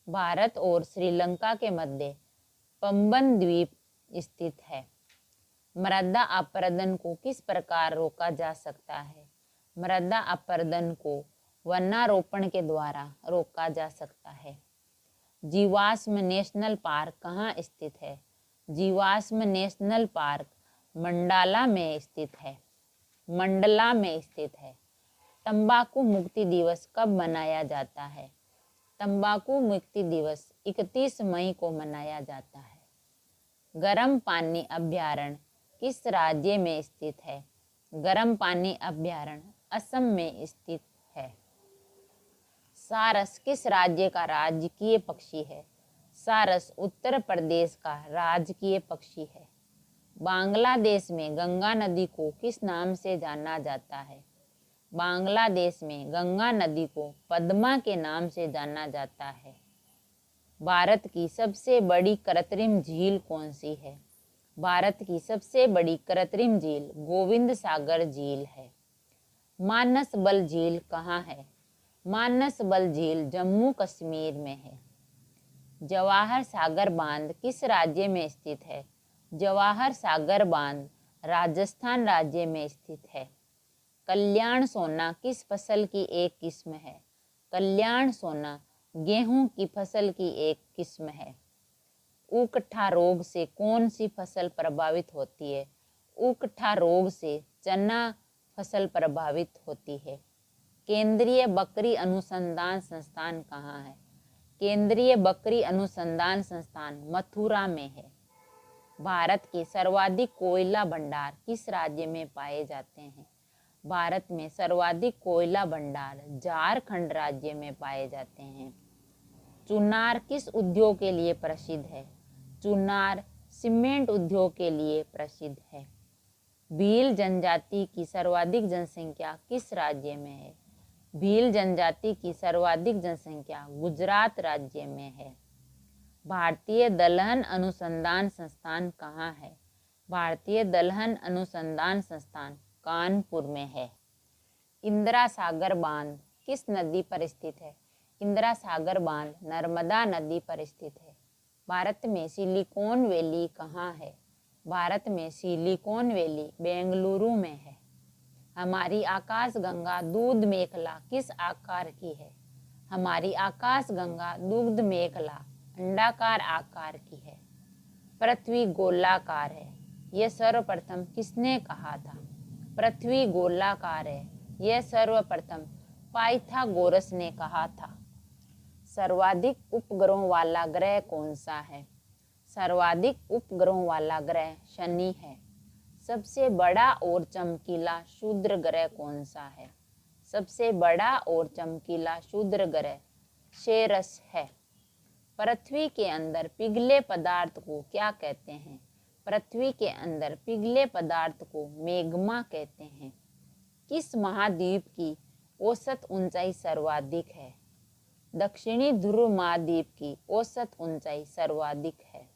भारत और श्रीलंका के मध्य पंबन द्वीप स्थित है। मृदा अपरदन को किस प्रकार रोका जा सकता है? मृदा अपरदन को वनारोपण के द्वारा रोका जा सकता है। जीवाश्म नेशनल पार्क कहाँ स्थित है? जीवाश्म नेशनल पार्क मंडाला में स्थित है। मंडला में स्थित है। तंबाकू मुक्ति दिवस कब मनाया जाता है? तंबाकू मुक्ति दिवस 31 मई को मनाया जाता है। गर्म पानी अभ्यारण्य किस राज्य में स्थित है? गर्म पानी अभ्यारण्य असम में स्थित है। सारस किस राज्य का राजकीय पक्षी है? सारस उत्तर प्रदेश का राजकीय पक्षी है। बांग्लादेश में गंगा नदी को किस नाम से जाना जाता है? बांग्लादेश में गंगा नदी को पद्मा के नाम से जाना जाता है। भारत की सबसे बड़ी कृत्रिम झील कौन सी है? भारत की सबसे बड़ी कृत्रिम झील गोविंद सागर झील है। मानस बल झील कहाँ है? मानस बल झील जम्मू कश्मीर में है। जवाहर सागर बांध किस राज्य में स्थित है? जवाहर सागर बांध राजस्थान राज्य में स्थित है। कल्याण सोना किस फसल की एक किस्म है? कल्याण सोना गेहूं की फसल की एक किस्म है। उकठा रोग से कौन सी फसल प्रभावित होती है? उकठा रोग से चना फसल प्रभावित होती है। केंद्रीय बकरी अनुसंधान संस्थान कहाँ है? केंद्रीय बकरी अनुसंधान संस्थान मथुरा में है। भारत के सर्वाधिक कोयला भंडार किस राज्य में पाए जाते हैं? भारत में सर्वाधिक कोयला भंडार झारखंड राज्य में पाए जाते हैं। चुनार किस उद्योग के लिए प्रसिद्ध है? चुनार सीमेंट उद्योग के लिए प्रसिद्ध है। भील जनजाति की सर्वाधिक जनसंख्या किस राज्य में है? भील जनजाति की सर्वाधिक जनसंख्या गुजरात राज्य में है। भारतीय दलहन अनुसंधान संस्थान कहाँ है? भारतीय दलहन अनुसंधान संस्थान कानपुर में है। इंदिरा सागर बांध किस नदी पर स्थित है? इंदिरा सागर बांध नर्मदा नदी पर स्थित है। भारत में सिलिकॉन वैली कहाँ है? भारत में सिलिकॉन वैली बेंगलुरु में है। हमारी आकाशगंगा दूध मेखला किस आकार की है? हमारी आकाशगंगा दूध मेखला अंडाकार आकार की है। पृथ्वी गोलाकार है, यह सर्वप्रथम किसने कहा था? पृथ्वी गोलाकार है, यह सर्वप्रथम पाइथागोरस ने कहा था। सर्वाधिक उपग्रहों वाला ग्रह कौन सा है? सर्वाधिक उपग्रहों वाला ग्रह शनि है। सबसे बड़ा और चमकीला क्षुद्र ग्रह कौन सा है? सबसे बड़ा और चमकीला क्षुद्र ग्रह सेरस है। पृथ्वी के अंदर पिघले पदार्थ को क्या कहते हैं? पृथ्वी के अंदर पिघले पदार्थ को मैग्मा कहते हैं। किस महाद्वीप की औसत ऊंचाई सर्वाधिक है? दक्षिणी ध्रुव महाद्वीप की औसत ऊंचाई सर्वाधिक है।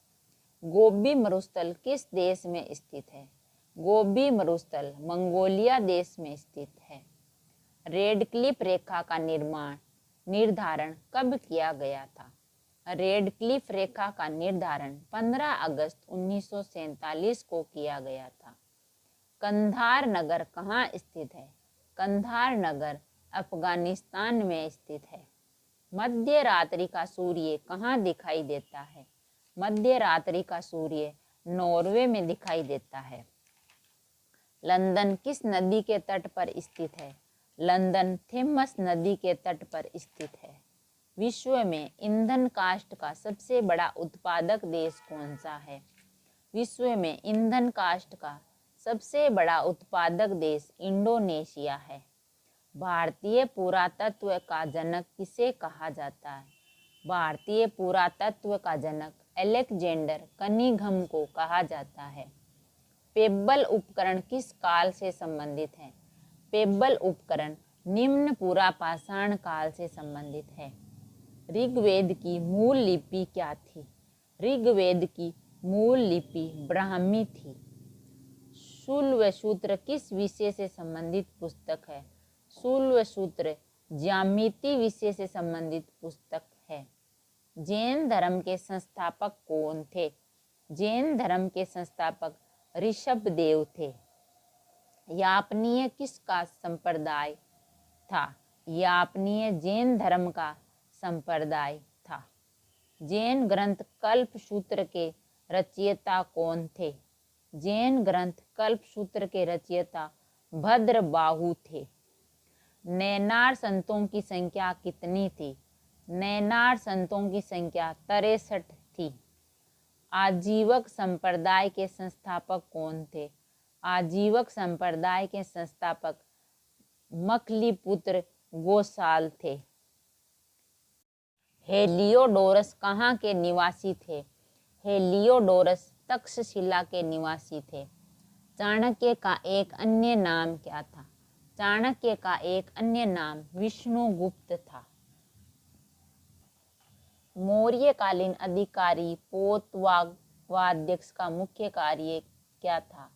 गोबी मरुस्थल किस देश में स्थित है? गोबी मरुस्थल मंगोलिया देश में स्थित है। रेडक्लिफ रेखा का निर्धारण कब किया गया था? रेडक्लिफ रेखा का निर्धारण 15 अगस्त 1947 को किया गया था। कंधार नगर कहाँ स्थित है? कंधार नगर अफगानिस्तान में स्थित है। मध्य रात्रि का सूर्य कहाँ दिखाई देता है? मध्य रात्रि का सूर्य नॉर्वे में दिखाई देता है। लंदन किस नदी के तट पर स्थित है? लंदन थेमस नदी के तट पर स्थित है। विश्व में ईंधन काष्ठ का सबसे बड़ा उत्पादक देश कौन सा है? विश्व में ईंधन काष्ठ का सबसे बड़ा उत्पादक देश इंडोनेशिया है। भारतीय पुरातत्व का जनक किसे कहा जाता है? भारतीय पुरातत्व का जनक अलेक्जेंडर कनिंघम को कहा जाता है। पेब्बल उपकरण किस काल से संबंधित है? पेब्बल उपकरण निम्न पुरापाषाण काल से संबंधित है। ऋग्वेद की मूल लिपि क्या थी? ऋग्वेद की मूल लिपि ब्राह्मी थी। शूल्व सूत्र किस विषय से संबंधित पुस्तक है? शूल्व सूत्र ज्यामिति विषय से संबंधित पुस्तक है। जैन धर्म के संस्थापक कौन थे? जैन धर्म के संस्थापक ऋषभदेव थे। यापनीय किसका संप्रदाय था? यापनीय जैन धर्म का संप्रदाय था। जैन ग्रंथ कल्पसूत्र के रचयिता कौन थे? जैन ग्रंथ कल्पसूत्र के रचयिता भद्रबाहु थे। नैनार संतों की संख्या कितनी थी? नैनार संतों की संख्या 63 थी। आजीवक संप्रदाय के संस्थापक कौन थे? आजीवक संप्रदाय के संस्थापक मखलीपुत्र गोसाल थे। हेलियोडोरस कहाँ के निवासी थे? हेलियोडोरस तक्षशिला के निवासी थे। चाणक्य का एक अन्य नाम क्या था? चाणक्य का एक अन्य नाम विष्णुगुप्त था। मौर्यकालीन अधिकारी पोतवाग्वाध्यक्ष का मुख्य कार्य क्या था?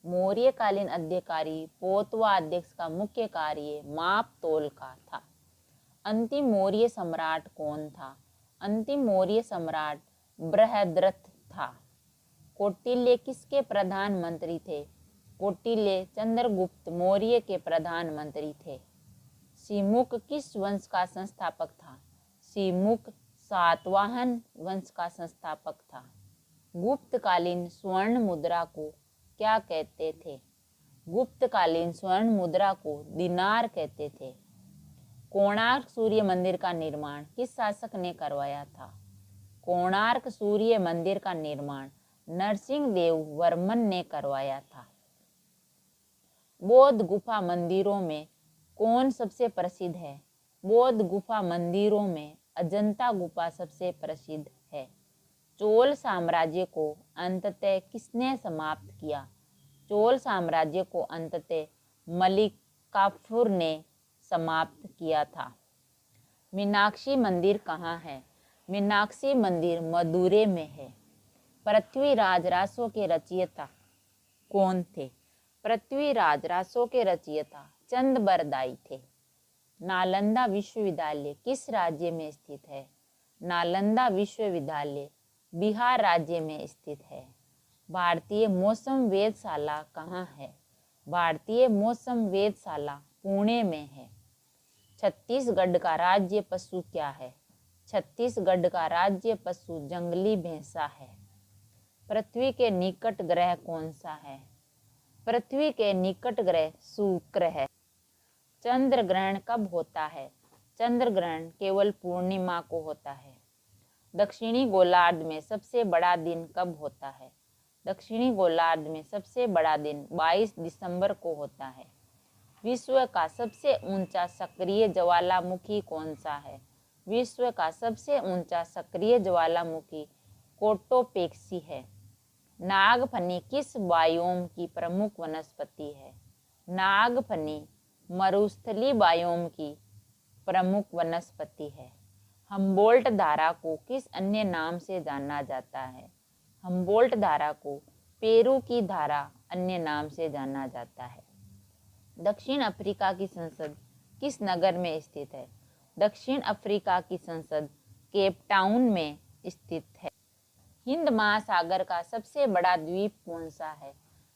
मौर्यकालीन अधिकारी पोतवाध्यक्ष का मुख्य कार्य माप तोल का था। अंतिम मौर्य सम्राट कौन था? अंतिम मौर्य सम्राट बृहद्रथ था। कौटिल्य किसके प्रधानमंत्री थे? कौटिल्य चंद्रगुप्त मौर्य के प्रधानमंत्री थे। सिमुक किस वंश का संस्थापक था? सिमुक सातवाहन वंश का संस्थापक था। गुप्तकालीन स्वर्ण मुद्रा को क्या कहते थे? गुप्तकालीन स्वर्ण मुद्रा को दिनार कहते थे। कोणार्क सूर्य मंदिर का निर्माण किस शासक ने करवाया था? कोणार्क सूर्य मंदिर का निर्माण नरसिंह देव वर्मन ने करवाया था। बौद्ध गुफा मंदिरों में कौन सबसे प्रसिद्ध है? बौद्ध गुफा मंदिरों में अजंता गुफा सबसे प्रसिद्ध है। चोल साम्राज्य को अंततः किसने समाप्त किया? चोल साम्राज्य को अंततः मलिक काफूर ने समाप्त किया था। मीनाक्षी मंदिर कहाँ है? मीनाक्षी मंदिर मदुरै में है। पृथ्वीराज रासो के रचयिता कौन थे? पृथ्वीराज रासो के रचयिता चंद बरदाई थे। नालंदा विश्वविद्यालय किस राज्य में स्थित है? नालंदा विश्वविद्यालय बिहार राज्य में स्थित है। भारतीय मौसम वेधशाला कहाँ है? भारतीय मौसम वेधशाला पुणे में है। छत्तीसगढ़ का राज्य पशु क्या है? छत्तीसगढ़ का राज्य पशु जंगली भैंसा है। पृथ्वी के निकट ग्रह कौन सा है? पृथ्वी के निकट ग्रह शुक्र है। चंद्र ग्रहण कब होता है? चंद्र ग्रहण केवल पूर्णिमा को होता है। दक्षिणी गोलार्ध में सबसे बड़ा दिन कब होता है? दक्षिणी गोलार्ध में सबसे बड़ा दिन 22 दिसंबर को होता है। विश्व का सबसे ऊंचा सक्रिय ज्वालामुखी कौन सा है? विश्व का सबसे ऊंचा सक्रिय ज्वालामुखी कोटोपेक्सी है। नागफनी किस बायोम की प्रमुख वनस्पति है? नागफनी मरुस्थलीय बायोम की प्रमुख वनस्पति है। हम्बोल्ट धारा को किस अन्य नाम से जाना जाता है? हम्बोल्ट धारा को पेरू की धारा अन्य नाम से जाना जाता है। दक्षिण अफ्रीका की संसद किस नगर में स्थित है? दक्षिण अफ्रीका की संसद केप टाउन में स्थित है। हिंद महासागर का सबसे बड़ा द्वीप कौन सा है?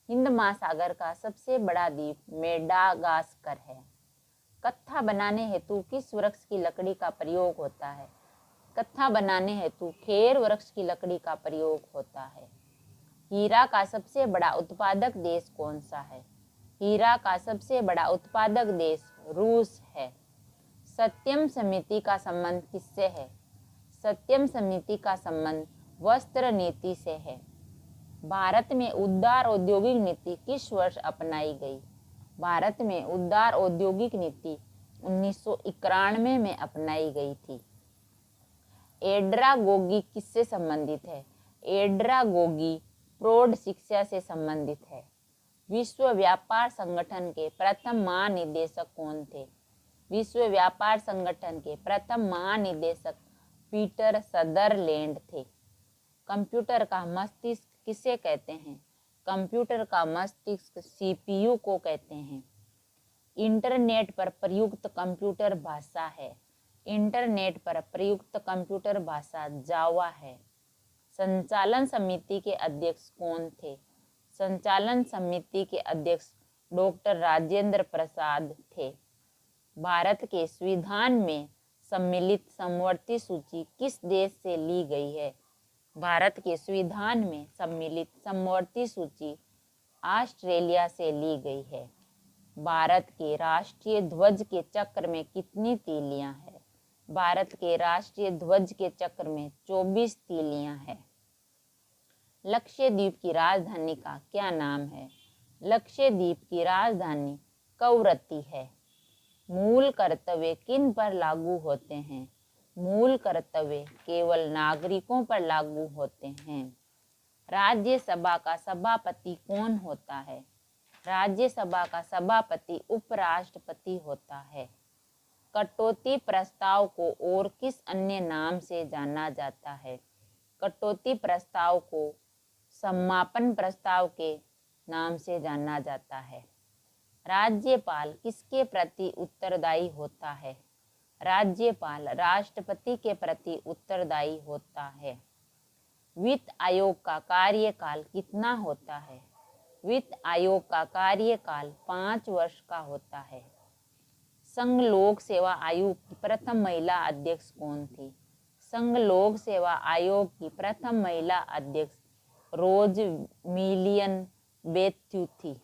हिंद महासागर का सबसे बड़ा द्वीप मेडागास्कर है। कत्था बनाने हेतु किस वृक्ष की लकड़ी का प्रयोग होता है? कत्था बनाने हेतु खेर वृक्ष की लकड़ी का प्रयोग होता है। हीरा का सबसे बड़ा उत्पादक देश कौन सा है? हीरा का सबसे बड़ा उत्पादक देश रूस है। सत्यम समिति का संबंध किससे है? सत्यम समिति का संबंध वस्त्र नीति से है। भारत में उदार औद्योगिक नीति किस वर्ष अपनाई गई? भारत में उदार औद्योगिक नीति 1991 में अपनाई गई थी। एड्रागोगी किससे संबंधित है? एड्रागोगी प्रौढ़ शिक्षा से संबंधित है। विश्व व्यापार संगठन के प्रथम महानिदेशक कौन थे? विश्व व्यापार संगठन के प्रथम महानिदेशक पीटर सदरलैंड थे। कंप्यूटर का मस्तिष्क किसे कहते हैं? कंप्यूटर का मस्तिष्क सीपीयू को कहते हैं। इंटरनेट पर प्रयुक्त कंप्यूटर भाषा है। इंटरनेट पर प्रयुक्त कंप्यूटर भाषा जावा है। संचालन समिति के अध्यक्ष कौन थे? संचालन समिति के अध्यक्ष डॉक्टर राजेंद्र प्रसाद थे। भारत के संविधान में सम्मिलित समवर्ती सूची किस देश से ली गई है? भारत के संविधान में सम्मिलित समवर्ती सूची ऑस्ट्रेलिया से ली गई है। भारत के राष्ट्रीय ध्वज के चक्र में कितनी तीलियां हैं? भारत के राष्ट्रीय ध्वज के चक्र में 24 तीलियां हैं। लक्षद्वीप की राजधानी का क्या नाम है? लक्षद्वीप की राजधानी कवरत्ती है। मूल कर्तव्य किन पर लागू होते हैं? मूल कर्तव्य केवल नागरिकों पर लागू होते हैं। राज्यसभा का सभापति कौन होता है? राज्यसभा का सभापति उपराष्ट्रपति होता है। कटौती प्रस्ताव को और किस अन्य नाम से जाना जाता है? कटौती प्रस्ताव को समापन प्रस्ताव के नाम से जाना जाता है। राज्यपाल किसके प्रति उत्तरदायी होता है? राज्यपाल राष्ट्रपति के प्रति उत्तरदायी होता है। वित्त आयोग का कार्यकाल कितना होता है? वित्त आयोग का कार्यकाल 5 वर्ष का होता है। संघ लोक सेवा आयोग की प्रथम महिला अध्यक्ष कौन थी? संघ लोक सेवा आयोग की प्रथम महिला अध्यक्ष रोज मिलियन बेथ्यू थी।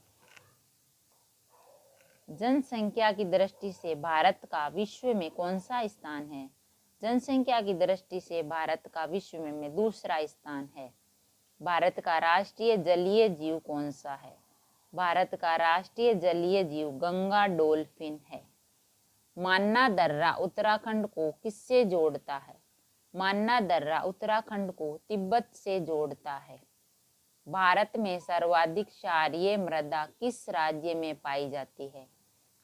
जनसंख्या की दृष्टि से भारत का विश्व में कौन सा स्थान है? जनसंख्या की दृष्टि से भारत का विश्व में दूसरा स्थान है। भारत का राष्ट्रीय जलीय जीव कौन सा है? भारत का राष्ट्रीय जलीय जीव गंगा डॉल्फिन है। मान्ना दर्रा उत्तराखंड को किससे जोड़ता है? मान्ना दर्रा उत्तराखंड को तिब्बत से जोड़ता है। भारत में सर्वाधिक क्षारीय मृदा किस राज्य में पाई जाती है?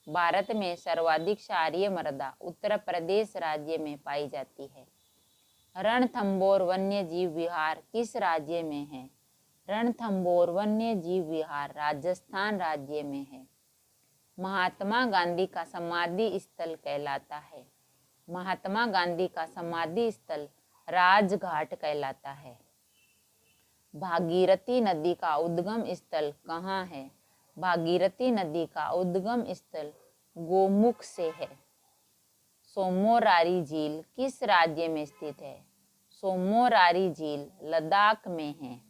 भारत में सर्वाधिक क्षारीय मृदा उत्तर प्रदेश राज्य में पाई जाती है। रणथंभौर वन्य जीव विहार किस राज्य में है? रणथंभौर वन्य जीव विहार राजस्थान राज्य में है। महात्मा गांधी का समाधि स्थल कहलाता है। महात्मा गांधी का समाधि स्थल राजघाट कहलाता है। भागीरथी नदी का उद्गम स्थल कहाँ है? भागीरथी नदी का उद्गम स्थल गोमुख से है। सोमोरारी झील किस राज्य में स्थित है? सोमोरारी झील लद्दाख में है।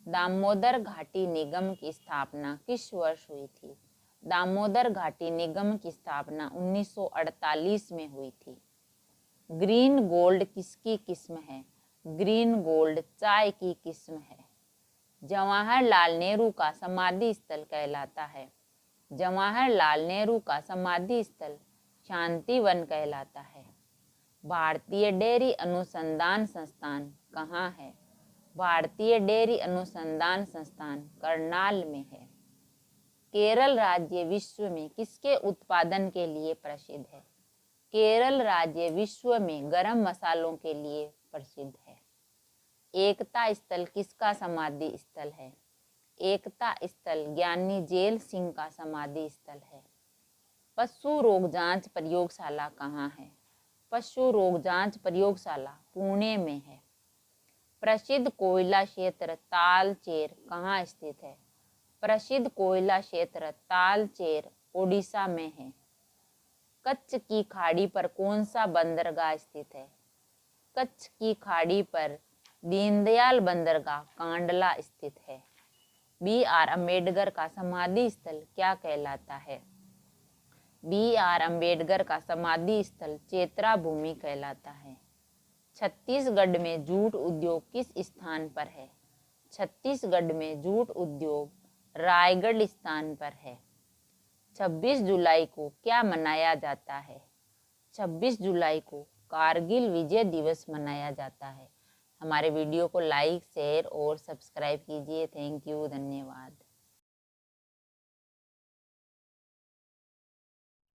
दामोदर घाटी निगम की स्थापना किस वर्ष हुई थी? दामोदर घाटी निगम की स्थापना 1948 में हुई थी। ग्रीन गोल्ड किसकी किस्म है? ग्रीन गोल्ड चाय की किस्म है। जवाहरलाल नेहरू का समाधि स्थल कहलाता है। जवाहरलाल नेहरू का समाधि स्थल शांतिवन कहलाता है। भारतीय डेयरी अनुसंधान संस्थान कहाँ है? भारतीय डेयरी अनुसंधान संस्थान करनाल में है। केरल राज्य विश्व में किसके उत्पादन के लिए प्रसिद्ध है? केरल राज्य विश्व में गरम मसालों के लिए प्रसिद्ध है। एकता स्थल किसका समाधि स्थल है? एकता स्थल ज्ञानी जेल सिंह का समाधि स्थल है। पशु रोग जांच प्रयोगशाला कहाँ है? पशु रोग जांच प्रयोगशाला पुणे में है। प्रसिद्ध कोयला क्षेत्र तालचेर कहाँ स्थित है? प्रसिद्ध कोयला क्षेत्र तालचेर ओडिशा में है। कच्छ की खाड़ी पर कौन सा बंदरगाह स्थित है? कच्छ की खाड़ी पर दीनदयाल बंदरगाह कांडला स्थित है। बी.आर. अम्बेडकर का समाधि स्थल क्या कहलाता है? बी.आर. अम्बेडकर का समाधि स्थल चेत्रा भूमि कहलाता है। छत्तीसगढ़ में जूट उद्योग किस स्थान पर है? छत्तीसगढ़ में जूट उद्योग रायगढ़ स्थान पर है। 26 जुलाई को क्या मनाया जाता है? 26 जुलाई को कारगिल विजय दिवस मनाया जाता है। हमारे वीडियो को लाइक, शेयर और सब्सक्राइब कीजिए। थैंक यू, धन्यवाद।